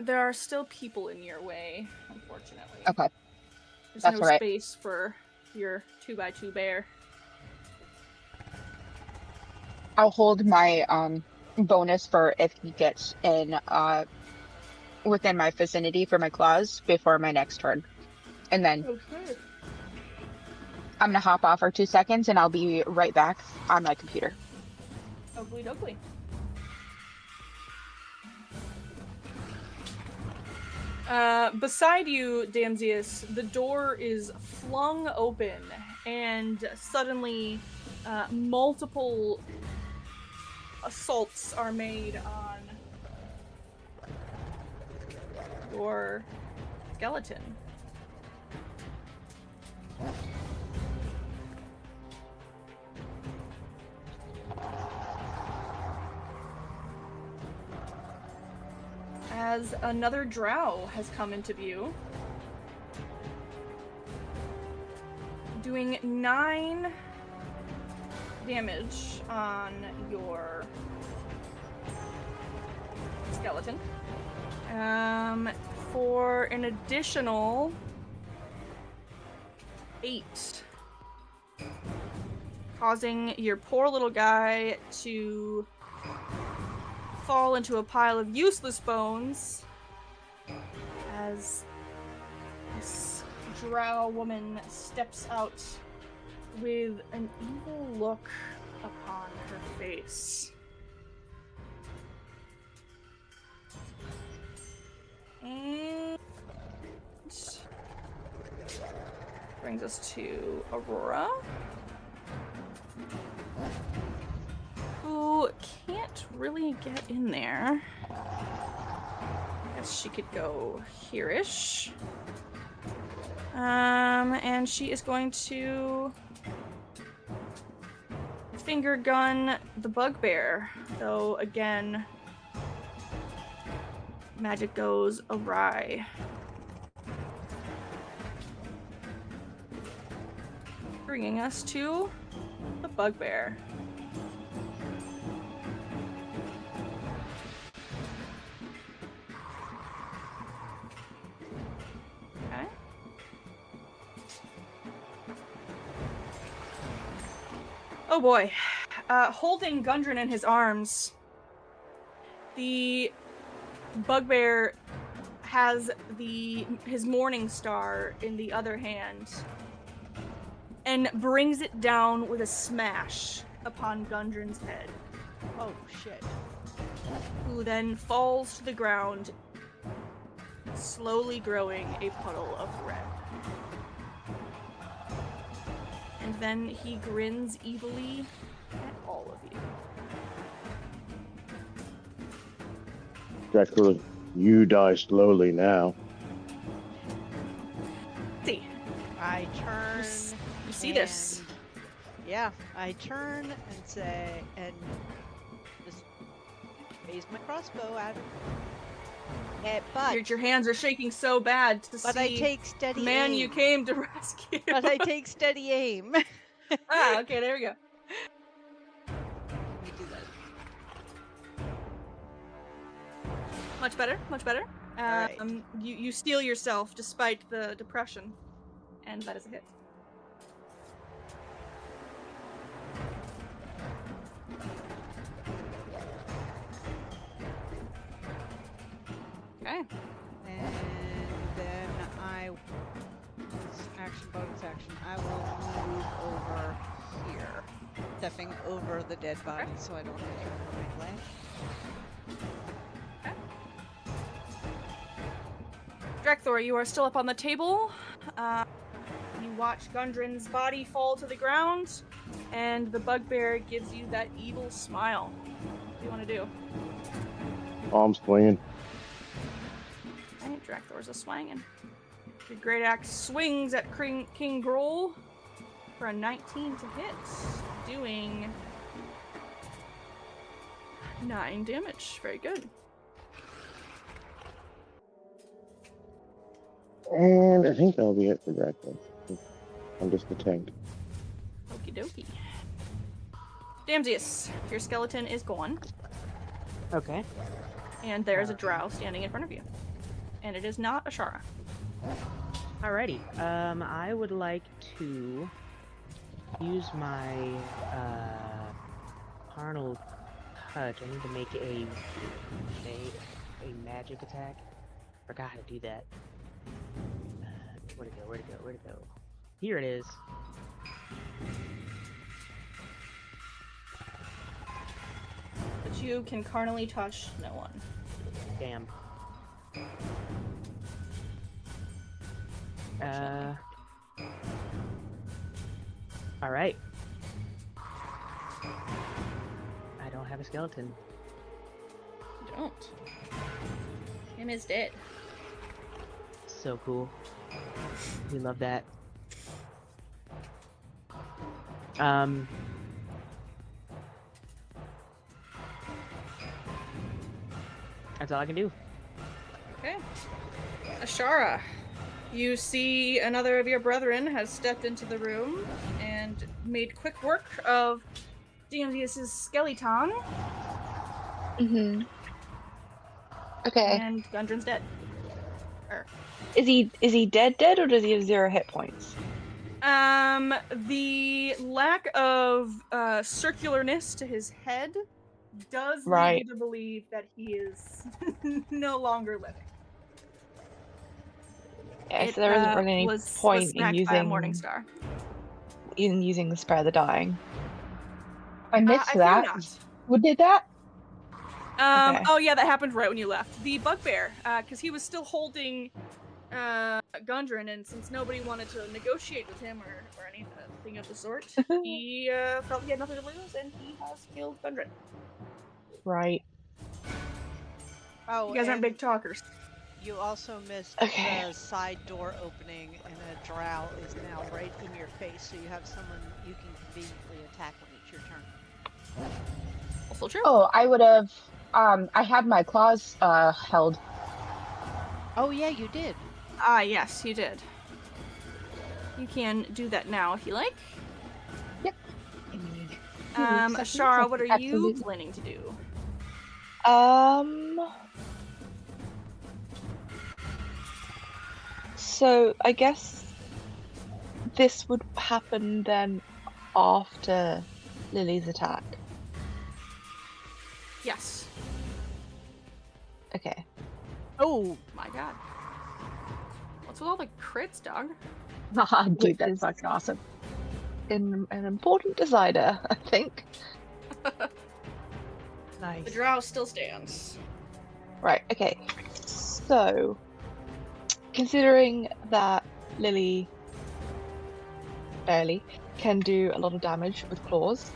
There are still people in your way, unfortunately. Okay. There's That's no right. space for your 2x2 bear. I'll hold my bonus for if he gets in within my vicinity for my claws before my next turn. And then Okay. I'm gonna hop off for 2 seconds and I'll be right back on my computer. Oakley dokley. Beside you, Damsius, the door is flung open, and suddenly multiple assaults are made on your skeleton. As another drow has come into view, doing 9 damage on your skeleton. For an additional 8, causing your poor little guy to fall into a pile of useless bones as this drow woman steps out with an evil look upon her face. And brings us to Aurora, who can't really get in there. Guess she could go here-ish. And she is going to finger gun the bugbear. Though again, magic goes awry. Bringing us to the bugbear. Okay. Oh boy. Holding Gundren in his arms, the bugbear has his morning star in the other hand and brings it down with a smash upon Gundren's head, Oh shit. who then falls to the ground, slowly growing a puddle of red. And then he grins evilly at all of you. Dracula, you die slowly now. See, I turn. you see this. and- Yeah, I turn and say, and just raise my crossbow at him. Your hands are shaking so bad to But see I take steady the man aim. you came to rescue. But I take steady aim. Ah, okay, there we go. Let me do that. Much better, much better. Alright. You steal yourself despite the depression, and that is a hit. Okay. And then bonus action, I will move over here. Stepping over the dead body so I don't hit her right way. Drekthor, you are still up on the table. You watch Gundren's body fall to the ground, and the bugbear gives you that evil smile. What do you want to do? Arms swinging. Alright, Drekthor's a swangin'. Your great axe swings at King Groll for a 19 to hit, doing 9 damage. Very good. And I think that'll be it for Dracula. I'm just a tank. Okie dokie. Damsius, your skeleton is gone, Okay. and there's a drow standing in front of you. And it is not Ashara. Alrighty. I would like to use my carnal touch. I need to make a magic attack. Forgot how to do that. Where'd it go? Here it is. But you can carnally touch no one. Damn. Alright. I don't have a skeleton. You don't. Him is dead. So cool. We love that. That's all I can do. Okay. Ashara, you see another of your brethren has stepped into the room and made quick work of Damsius's skeleton, Mm-hmm. Okay. and Gundren's dead. Is he dead or does he have 0 hit points? The lack of circularness to his head does Right. lead you to believe that he is no longer living. Yeah, so there isn't really any was point in smacked by a using Morningstar. the spare the dying. I missed I think that. not. Who did that? Okay. Oh yeah, that happened right when you left. The bugbear, because he was still holding Gundren, and since nobody wanted to negotiate with him or anything of the sort, he felt he had nothing to lose, and he has killed Gundren. Right. Oh, You guys aren't and big talkers. You also missed Okay. the side door opening, and a drow is now right in your face, so you have someone you can conveniently attack when it's your turn. Also true. Oh, I would have. I had my claws held. Oh yeah, you did. Ah, yes, you did. You can do that now if you like. Ashara, what are you Absolutely. planning to do? So I guess this would happen then after Lily's attack. Yes. Okay. Oh, My god. What's with all the crits, dog? Haha, dude, Which that's is- fucking awesome. An important decider, I think. The nice. drow still stands. Right, okay. So, considering that Lily barely can do a lot of damage with claws,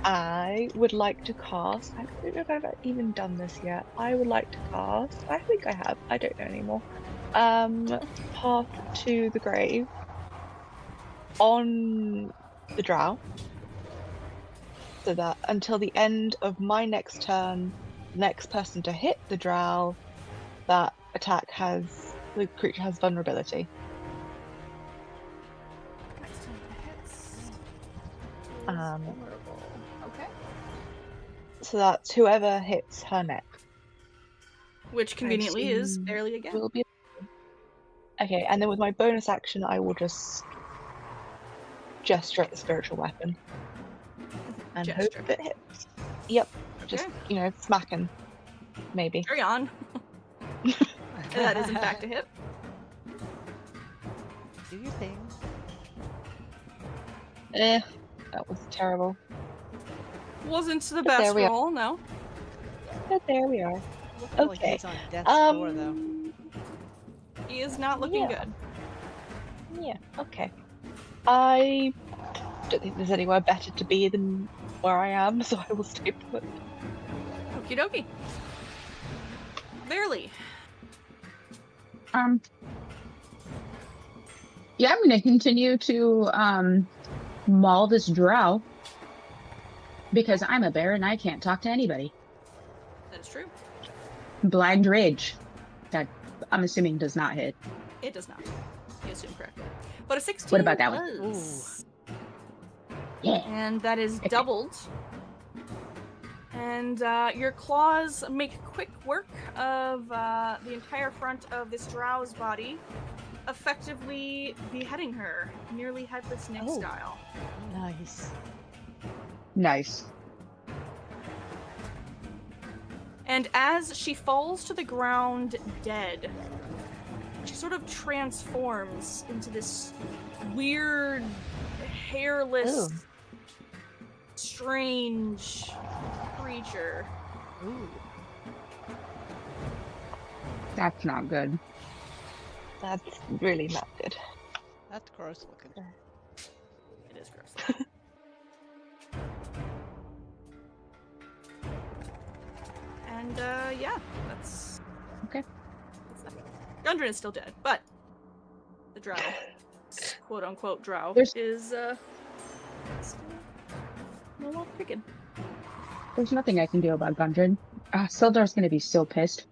I would like to cast. I don't know if I've even done this yet. I would like to cast. I think I have. I don't know anymore. Path to the Grave on the drow, so that until the end of my next turn, the next person to hit the drow, that the creature has vulnerability. Next time it hits. Is Um, vulnerable. Okay. So that's whoever hits her next. Which conveniently is assume barely again. Will be okay, and then with my bonus action, I will just gesture at the spiritual weapon and Gesture. hope it hits. Yep, just Okay. smacking, maybe. Carry on. That is in fact a hit. Do your thing. That was terrible. Wasn't the But there best we are. roll, no. But there we are. Look like Okay. he's on death's door, though. He is not looking Yeah. good. Yeah. Okay. I don't think there's anywhere better to be than where I am, so I will stay put. Okie dokie. Barely. Yeah, I'm gonna continue to maul this drow because I'm a bear and I can't talk to anybody. That is true. Blind rage. That I'm assuming does not hit. It does not. You assume correctly. But a 16 What about that one? does. Yeah. And that is Okay. doubled. And your claws make quick work of the entire front of this drow's body, effectively beheading her, nearly headless Nick Oh. style. Nice. Nice. And as she falls to the ground dead, she sort of transforms into this weird, hairless, Ooh. strange creature. Ooh. That's not good. That's really not good. That's gross looking. It is gross. And yeah, that's Okay. that's that. Gundren is still dead, but the drow, quote unquote drow, There's- is still no longer kicking. There's nothing I can do about Gundren. Sildar's gonna be so pissed.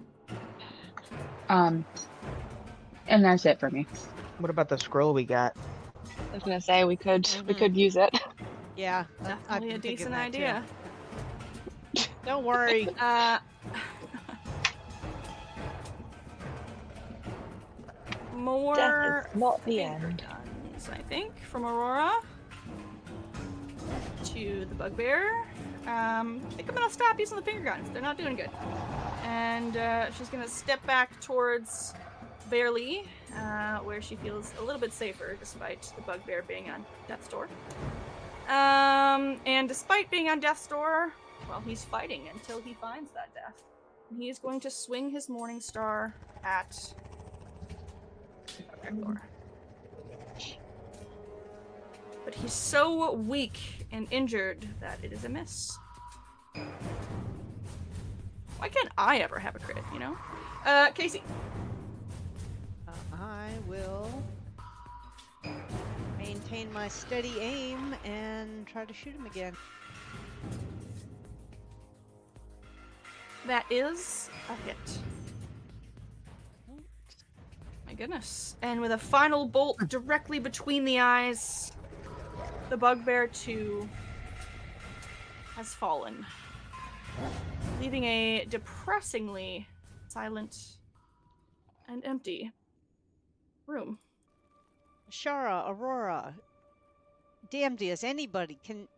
And that's it for me. What about the scroll we got? I was gonna say we could use it. Yeah, I've Definitely a been thinking decent that, too. idea. Don't worry. More Death is not the finger end. guns, I think, from Aurora to the bugbear. I think I'm gonna stop using the finger guns. They're not doing good. And she's gonna step back towards Barely, where she feels a little bit safer, despite the bugbear being on death's door. And despite being on death's door, well, he's fighting until he finds that death. And he is going to swing his Morning Star at Bugbear. But he's so weak and injured that it is a miss. Why can't I ever have a crit, you know? Casey. maintain my steady aim and try to shoot him again. That is a hit. My goodness. And with a final bolt directly between the eyes, the bugbear 2 has fallen, leaving a depressingly silent and empty room. Shara, Aurora, DMD,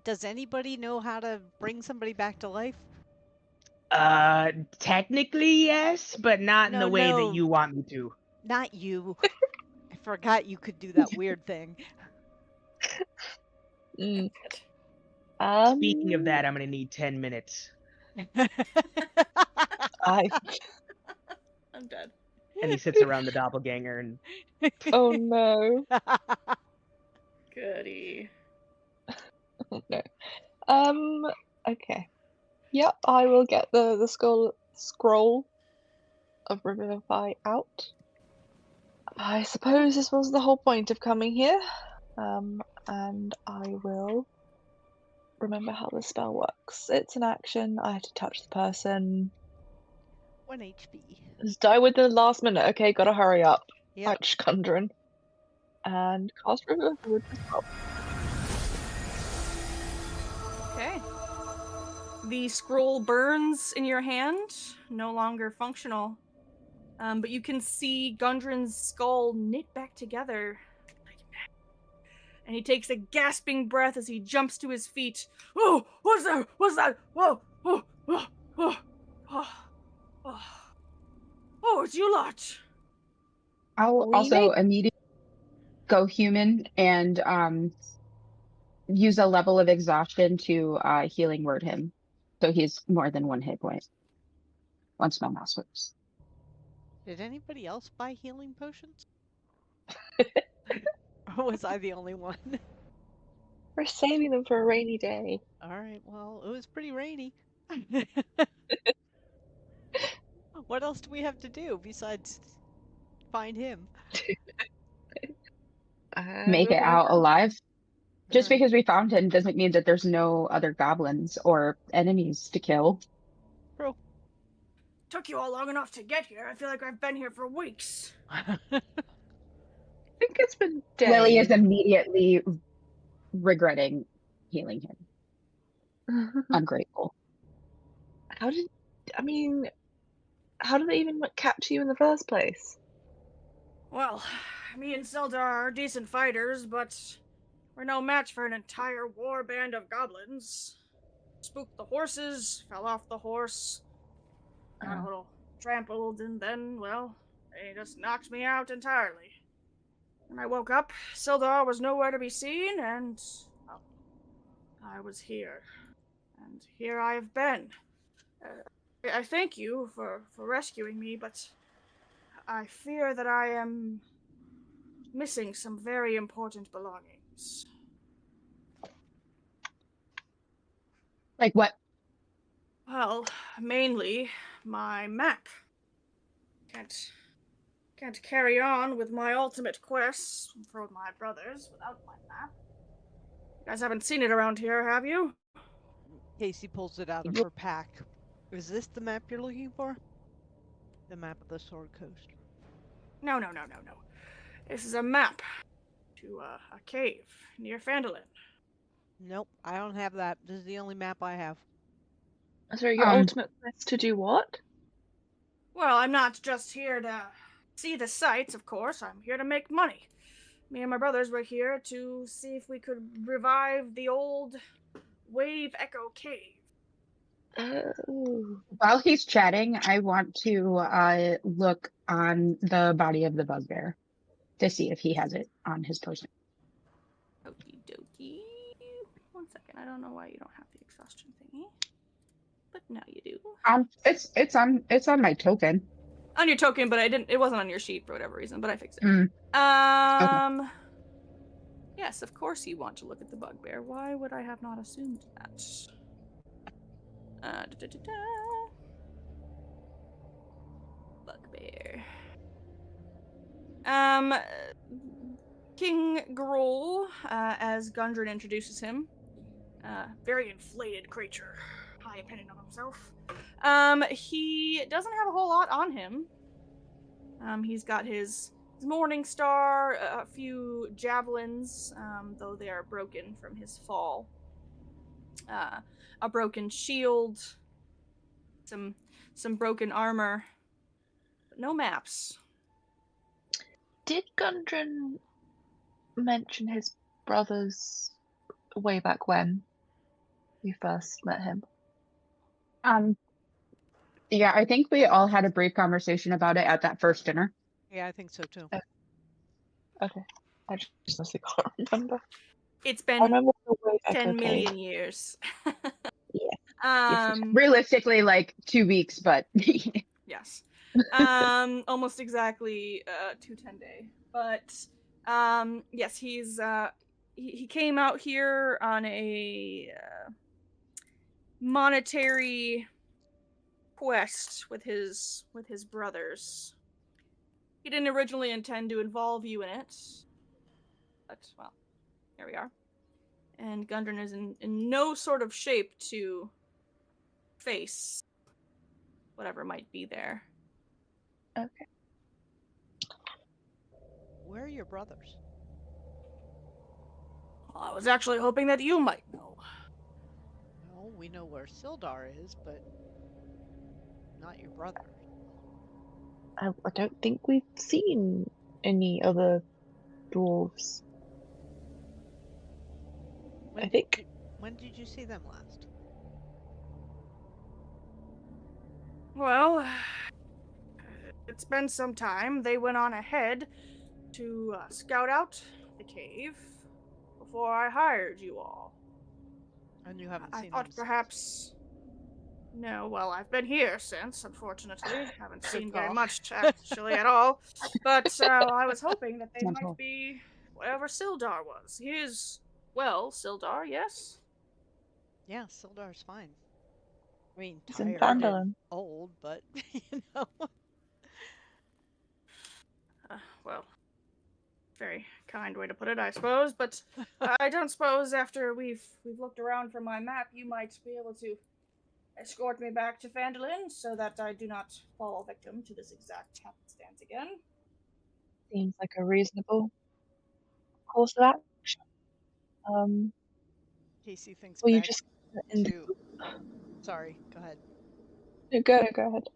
does anybody know how to bring somebody back to life? Technically yes, but not in the way No. that you want me to. Not you. I forgot you could do that weird thing. Mm. Speaking of that, I'm gonna need 10 minutes. I'm dead. And he sits around the doppelganger and Oh no. Goody. Oh no. Okay. Yep, I will get the scroll of Revivify out. I suppose this was the whole point of coming here. And I will remember how the spell works. It's an action. I have to touch the person. 1 HP. Just die within the last minute. Okay, gotta hurry up. Yep. Ouch, Gundren. And cast Revivify with the spell. Okay. The scroll burns in your hand, no longer functional. But you can see Gundren's skull knit back together. And he takes a gasping breath as he jumps to his feet. Oh, what's that? What's that? Whoa, oh, oh, oh, oh, oh. Oh, it's you lot. I'll also immediately go human and use a level of exhaustion to healing word him. So he's more than 1 hit point. 1 spell mass works. Did anybody else buy healing potions? Or was I the only one? We're saving them for a rainy day. Alright, well, it was pretty rainy. What else do we have to do besides find him? Make it out alive. Just Alright. because we found him doesn't mean that there's no other goblins or enemies to kill. Bro. Took you all long enough to get here. I feel like I've been here for weeks. I think it's been days. Lily is immediately regretting healing him. Ungrateful. How did they even capture you in the first place? Well, me and Zelda are decent fighters, but we're no match for an entire war band of goblins. Spooked the horses, fell off the horse, got a little trampled, and then, well, they just knocked me out entirely. When I woke up, Sildar was nowhere to be seen, and, well, I was here. And here I have been. I thank you for rescuing me, but I fear that I am missing some very important belongings. Like what? Well, mainly my map. Can't carry on with my ultimate quests for my brothers without my map. You guys haven't seen it around here, have you? Casey pulls it out of her pack. Is this the map you're looking for? The map of the Sword Coast. No. This is a map to a cave near Phandelver. Nope, I don't have that. This is the only map I have. Sorry, your ultimate quest to do what? Well, I'm not just here to see the sights, of course. I'm here to make money. Me and my brothers were here to see if we could revive the old Wave Echo Cave. While he's chatting, I want to look on the body of the bugbear to see if he has it on his person. Okie dokie. 1 second. I don't know why you don't have the exhaustion thingy, but now you do. It's on my token. On your token, but it wasn't on your sheet for whatever reason, but I fixed it. Okay. Yes, of course you want to look at the bugbear. Why would I have not assumed that? Bugbear. King Gruul, as Gundren introduces him. Very inflated creature, high opinion of himself. He doesn't have a whole lot on him. He's got his Morning Star, a few javelins, though they are broken from his fall. A broken shield, some broken armor, but no maps. Did Gundren mention his brothers way back when we first met him? Yeah, I think we all had a brief conversation about it at that first dinner. Yeah, I think so too. Okay. I just honestly can't remember. It's I been remember the way back 10 okay. million years. Yeah. Realistically, like 2 weeks, but Yes. Almost exactly 210 day. But yes, he's he came out here on a monetary quest with his brothers. He didn't originally intend to involve you in it, but well, here we are. And Gundren is in no sort of shape to face whatever might be there. Okay. Where are your brothers? Well, I was actually hoping that you might know. Well, we know where Sildar is, but not your brothers. I don't think we've seen any other dwarves. I think. When did you see them last? Well, it's been some time. They went on ahead to scout out the cave before I hired you all. And you haven't I seen thought them perhaps... No, well, I've been here since, unfortunately. Haven't seen very call. much, actually, at all. But I was hoping that they Wonderful. might be wherever Sildar was. He is, well, Sildar, yes? Yeah, Sildar's fine. I mean, He's in tired and Phandelver. old, but you know. Well, very kind way to put it, I suppose. But I don't suppose after we've looked around for my map, you might be able to escort me back to Phandelver so that I do not fall victim to this exact happenstance again. Seems like a reasonable course of action. Casey thinks Will you back just to. Sorry, go ahead. No, go ahead.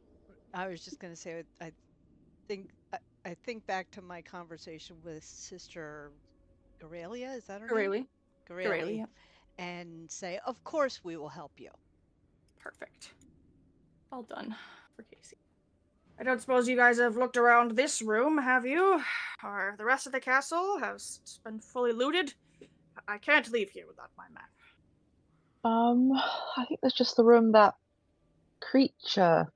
I was just going to say, think I think back to my conversation with Sister Aurelia. Is that her name? Gareli, yeah. And say, of course we will help you. Perfect. Well done for Casey. I don't suppose you guys have looked around this room, have you? Or the rest of the castle has been fully looted? I can't leave here without my map. I think there's just the room that creature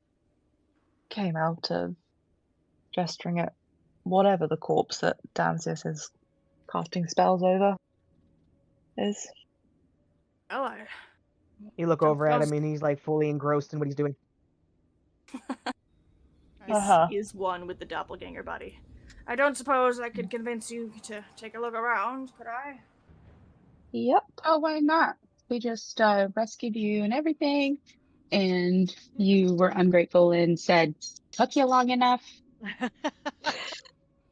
came out of, gesturing at whatever the corpse that Dansius is casting spells over is. Well, You look over at him and he's like fully engrossed in what he's doing. Is one with the doppelganger body. I don't suppose I could convince you to take a look around, could I? Yep. Oh, why not? We just rescued you and everything, and you were ungrateful and said, "Took you long enough." I've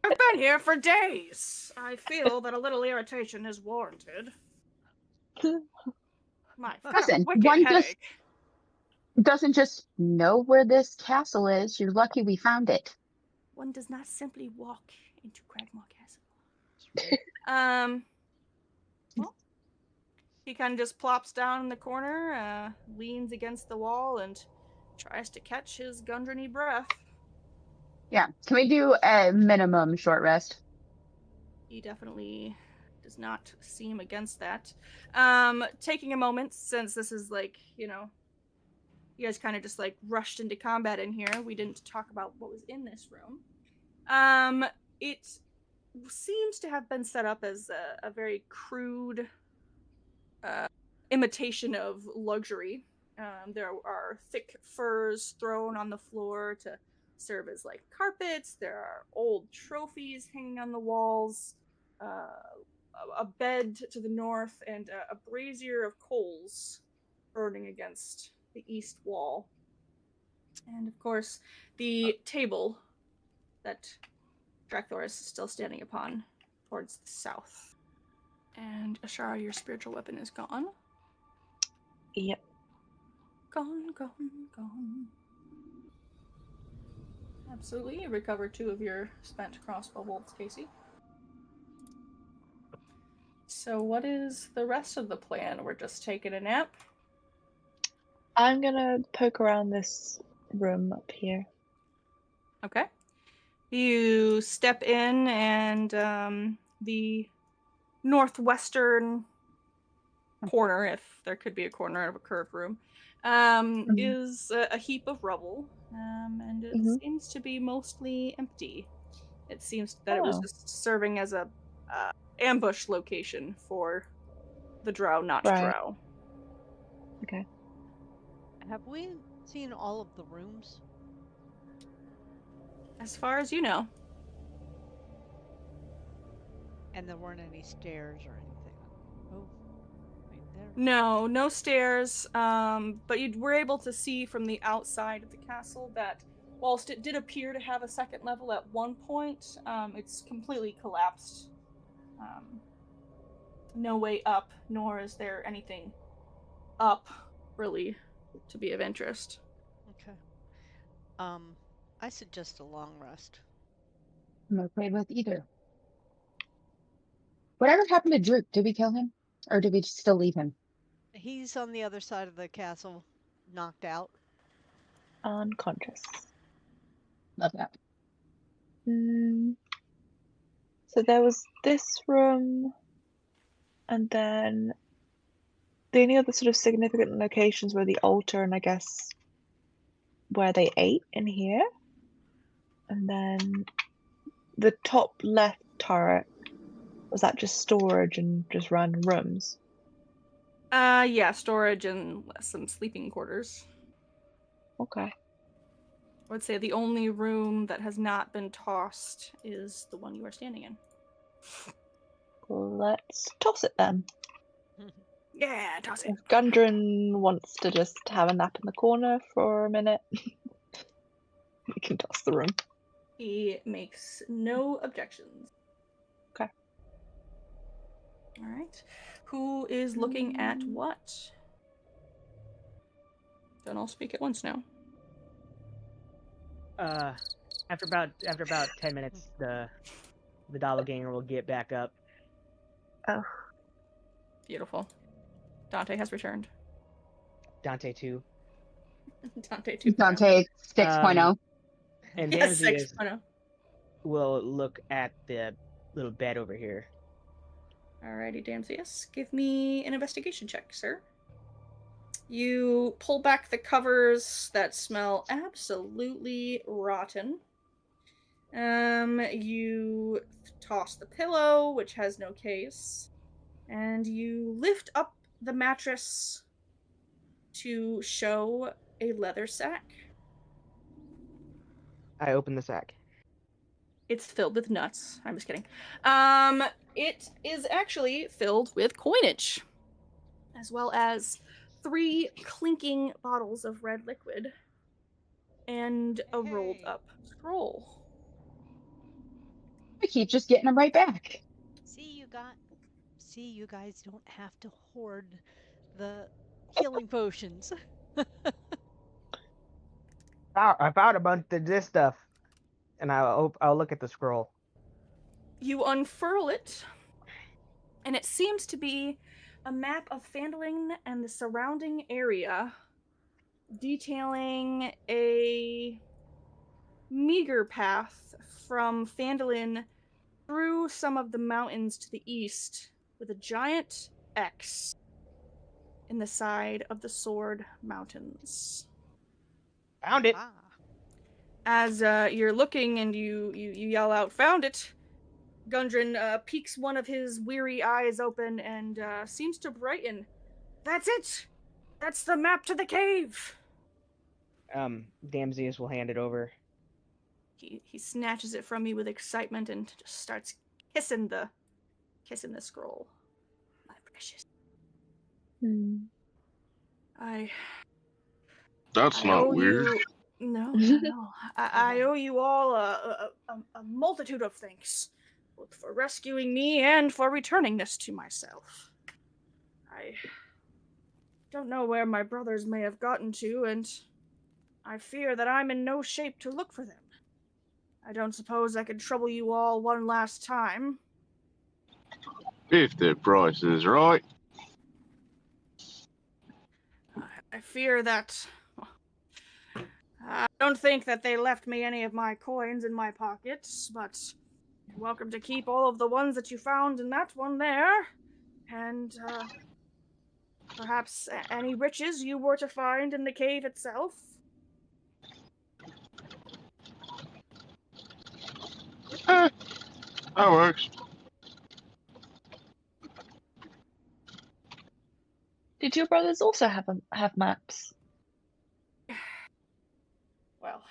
been here for days. I feel that a little irritation is warranted. My Listen, wicked one headache. doesn't just know where this castle is. You're lucky we found it. One does not simply walk into Cragmaw Castle. Well, he kind of just plops down in the corner, leans against the wall, and tries to catch his Gundren-y breath. Yeah. Can we do a minimum short rest? He definitely does not seem against that. Taking a moment, since this is like, you guys kind of just like rushed into combat in here. We didn't talk about what was in this room. It seems to have been set up as a very crude imitation of luxury. There are thick furs thrown on the floor to serve as like carpets. There are old trophies hanging on the walls. a bed to the north and a brazier of coals burning against the east wall. And of course, the table that Drakthor is still standing upon towards the south. And Ashara, your spiritual weapon is gone. Yep. Gone. Absolutely. You recover 2 of your spent crossbow bolts, Casey. So what is the rest of the plan? We're just taking a nap? I'm gonna poke around this room up here. Okay. You step in, and the northwestern corner, if there could be a corner of a curved room, is a heap of rubble, and it seems to be mostly empty. It seems that it was just serving as a ambush location for the drow, not drow. Okay. Have we seen all of the rooms? As far as you know. And there weren't any stairs or anything. Oh, right there. No stairs. But you were able to see from the outside of the castle that whilst it did appear to have a second level at one point, it's completely collapsed. No way up, nor is there anything up, really, to be of interest. Okay. I suggest a long rest. I'm okay with either. Whatever happened to Droop? Did we kill him? Or did we still leave him? He's on the other side of the castle, knocked out. Unconscious. Love that. So there was this room, and then the only other sort of significant locations were the altar and I guess where they ate in here. And then the top left turret, was that just storage and just random rooms? Yeah, storage and some sleeping quarters. Okay. I would say the only room that has not been tossed is the one you are standing in. Let's toss it then. Yeah, toss it. If Gundren wants to just have a nap in the corner for a minute, we can toss the room. He makes no objections. Okay. All right. Who is looking at what? Don't all speak at once now. After about 10 minutes, the doppelganger will get back up. Oh. Beautiful. Dante has returned. Dante 2. Dante 2. Dante 6.0. And Yes, Damsey 6.0. will look at the little bed over here. Alrighty, Damsius. Give me an investigation check, sir. You pull back the covers that smell absolutely rotten. You toss the pillow, which has no case, and you lift up the mattress to show a leather sack. I open the sack. It's filled with nuts. I'm just kidding. It is actually filled with coinage, as well as 3 clinking bottles of red liquid and a rolled up scroll. I keep just getting them right back. See, you guys don't have to hoard the healing potions. I found a bunch of this stuff, and I'll look at the scroll. You unfurl it, and it seems to be a map of Phandelver and the surrounding area, detailing a meager path from Phandelver through some of the mountains to the east, with a giant X in the side of the Sword Mountains. Found it. Ah. As you're looking and you yell out, "Found it!" Gundren peeks one of his weary eyes open and seems to brighten. "That's it! That's the map to the cave!" Damsius will hand it over. He snatches it from me with excitement and just starts kissing the kissing the scroll. My precious. Hmm. That's I not owe weird. you. No, not at all. I owe you all a multitude of thanks, both for rescuing me and for returning this to myself. I don't know where my brothers may have gotten to, and I fear that I'm in no shape to look for them. I don't suppose I could trouble you all one last time. If the price is right. I fear that. I don't think that they left me any of my coins in my pockets, but you're welcome to keep all of the ones that you found in that one there, and perhaps any riches you were to find in the cave itself. That works. Did your brothers also have maps? Well,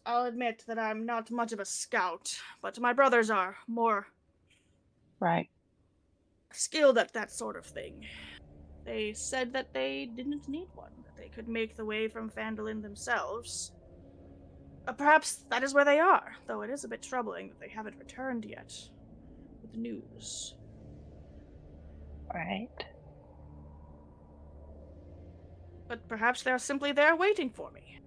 I'll admit that I'm not much of a scout, but my brothers are more Right. skilled at that sort of thing. They said that they didn't need one, that they could make the way from Phandelver themselves. Perhaps that is where they are, though it is a bit troubling that they haven't returned yet with the news. Right. But perhaps they're simply there waiting for me.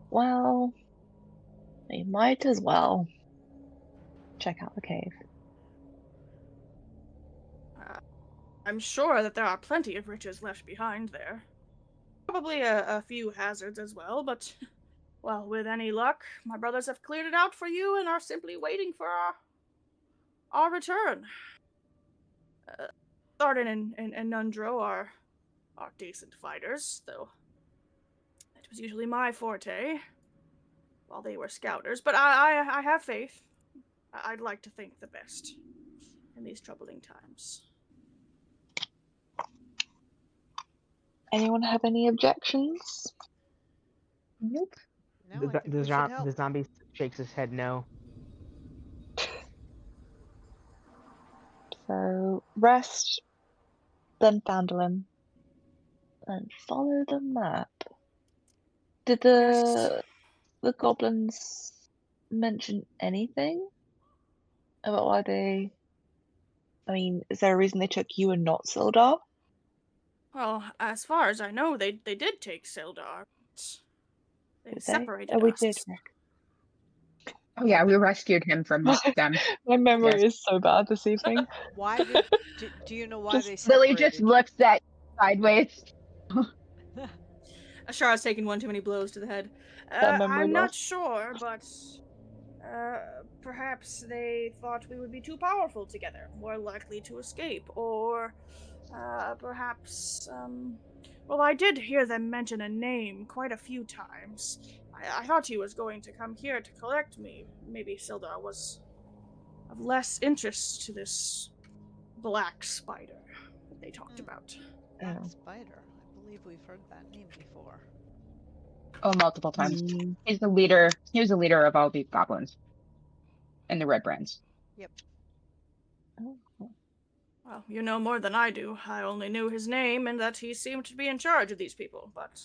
Well, we might as well check out the cave. I'm sure that there are plenty of riches left behind there. Probably a few hazards as well, but, well, with any luck, my brothers have cleared it out for you and are simply waiting for our return. Tharden and Nundro are decent fighters, though it was usually my forte while they were scouters, but I have faith. I'd like to think the best in these troubling times. Anyone have any objections? Nope. No, I think we should help. The zombie shakes his head no. So rest, then Phandelver, and follow the map. Did the goblins mention anything about why they? I mean, is there a reason they took you and not Sildar? Well, as far as I know, they did take Sildar. They Did they? separated Oh, we us. did. Oh yeah, we rescued him from them. My memory Yes. is so bad this evening. Why do you know why they Lily separated? just looks at sideways. Ashara's taken one too many blows to the head. That memory I'm loss. not sure, but perhaps they thought we would be too powerful together, more likely to escape, or perhaps, well, I did hear them mention a name quite a few times. I thought he was going to come here to collect me. Maybe Sildar was of less interest to this black spider that they talked about. Black Spider. I believe we've heard that name before. Oh, multiple times. He's the leader. He was the leader of all the goblins and the red brands. Yep. Well, you know more than I do. I only knew his name and that he seemed to be in charge of these people, but...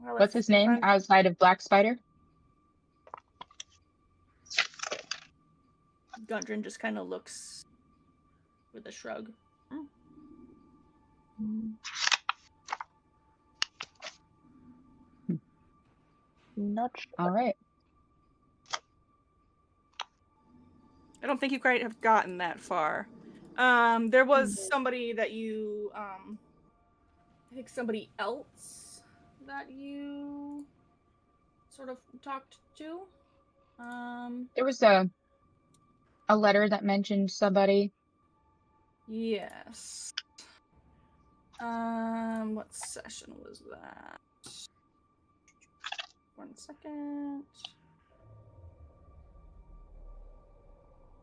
Well, What's his name outside of Black Spider? Gundren just kind of looks with a shrug. Not sure. All right. I don't think you quite have gotten that far. There was somebody that you, I think somebody else that you sort of talked to. There was a letter that mentioned somebody. Yes. What session was that? 1 second.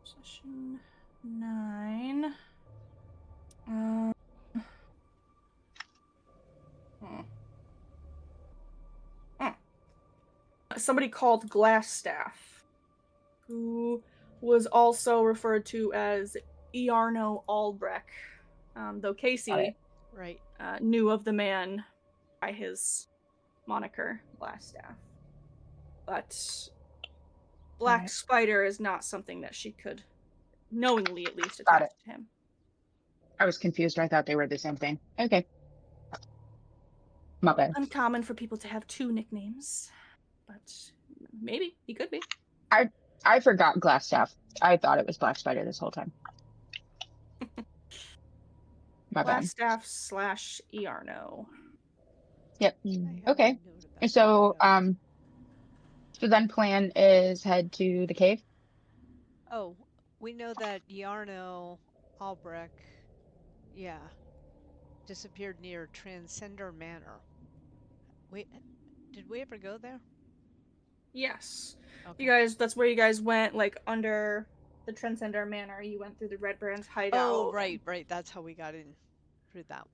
Session 9. Somebody called Glassstaff. who was also referred to as Iarno Albrecht, though Casey Right. knew of the man by his moniker, Glassstaff. But Black Spider is not something that she could knowingly at least Got attach to him. I was confused. I thought they were the same thing. Okay. My bad. Uncommon for people to have two nicknames, but maybe he could be. I forgot Glassstaff. I thought it was Black Spider this whole time. My bad. Glassstaff / Iarno. Yep. I have Okay. my note about So, that. so then plan is head to the cave. Oh, we know that Yarno Albrecht, yeah, disappeared near Transcender Manor. Did we ever go there? Yes. Okay. You guys, that's where you guys went, like, under the Transcender Manor. You went through the Red Brand's hideout. Oh, right. That's how we got in through that.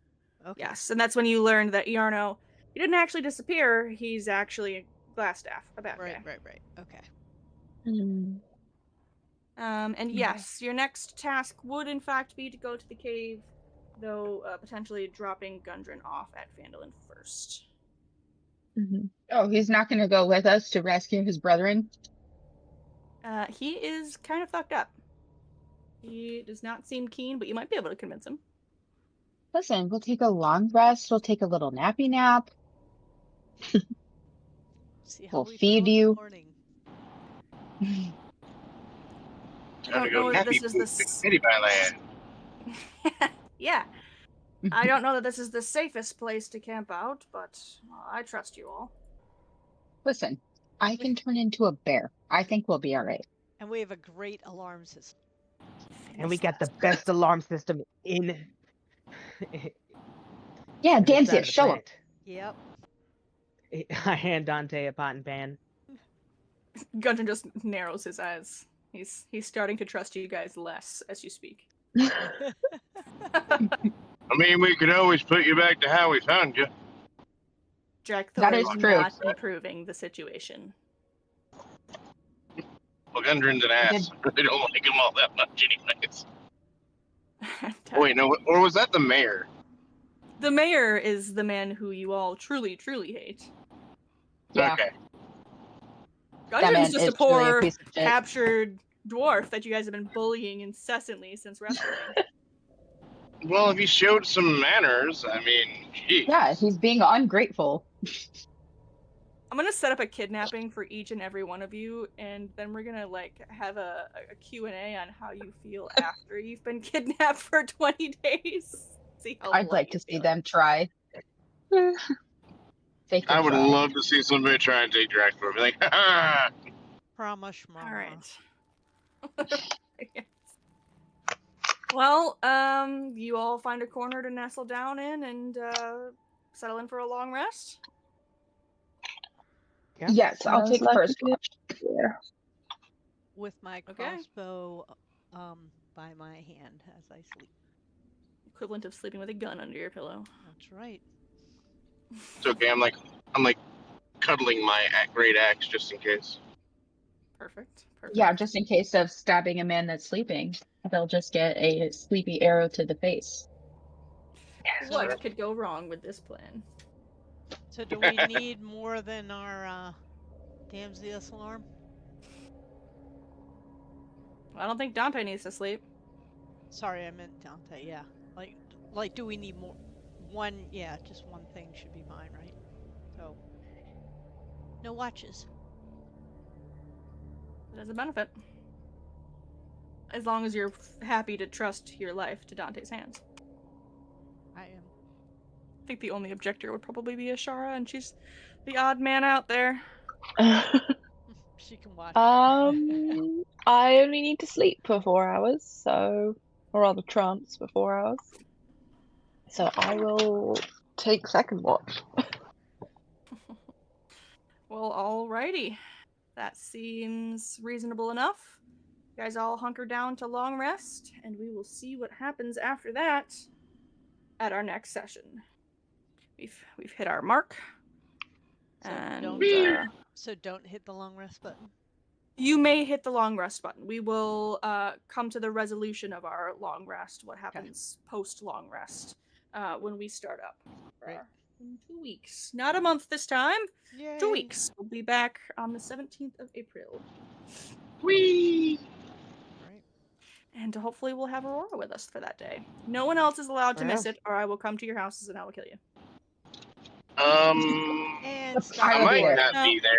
Okay. Yes, and that's when you learned that Iarno, he didn't actually disappear. He's actually a Glassstaff, a bad guy. Right. Okay. And yes, your next task would in fact be to go to the cave, though potentially dropping Gundren off at Phandelver first. Oh, he's not going to go with us to rescue his brethren? He is kind of fucked up. He does not seem keen, but you might be able to convince him. Listen, we'll take a long rest. We'll take a little nappy nap. See how We'll we feed feel in you. the morning. I don't know that this is City by land. Yeah. I don't know that this is the safest place to camp out, but I trust you all. Listen, I can turn into a bear. I think we'll be all right. And we have a great alarm system. And we got the best alarm system in. Yeah, in this Dancy, side of the show up. Yep. planet. I hand Dante a pot and pan. Gundren just narrows his eyes. He's starting to trust you guys less as you speak. I mean, we could always put you back to how we found you. Jack, That is true. not improving the situation. Well, Gundren's an ass. They don't like him all that much anyways. Wait, no, or was that the mayor? The mayor is the man who you all truly, truly hate. Yeah. Okay. Gundren's just a is truly poor, piece of shit. captured dwarf that you guys have been bullying incessantly since wrestling. Well, if he showed some manners, I mean, geez. Yeah, he's being ungrateful. I'm gonna set up a kidnapping for each and every one of you, and then we're gonna have a Q&A on how you feel after you've been kidnapped for 20 days. See how I'd like to see them try. I would love to see somebody try and take Dracula. Be like, ha! Promise, Mama. All right. Yes. Well, you all find a corner to nestle down in and settle in for a long rest. Yeah. Yes, I'll take first watch. Yeah. With my Okay. crossbow by my hand as I sleep. Equivalent of sleeping with a gun under your pillow. That's right. It's okay. I'm like cuddling my great axe just in case. Perfect. Yeah, just in case of stabbing a man that's sleeping, they'll just get a sleepy arrow to the face. What could go wrong with this plan? So do we need more than our Damsius alarm? I don't think Dante needs to sleep. Sorry, I meant Dante. Yeah, like, do we need more? One, yeah, just one thing should be fine, right? So, no watches. There's a benefit. As long as you're happy to trust your life to Dante's hands. I am. I think the only objector would probably be Ashara, and she's the odd man out there. She can watch. I only need to sleep for 4 hours, so, or rather trance for 4 hours. So I will take second watch. Well, alrighty. That seems reasonable enough. You guys all hunker down to long rest, and we will see what happens after that at our next session. We've hit our mark. So And don't hit the long rest button. You may hit the long rest button. We will come to the resolution of our long rest, what happens post long rest, when we start up. Great. In 2 weeks. Not a month this time. Yay. 2 weeks. We'll be back on the 17th of April. Whee! Right. And hopefully we'll have Aurora with us for that day. No one else is allowed to miss Yeah. it, or I will come to your houses and I will kill you. And I I will be might there. not be there.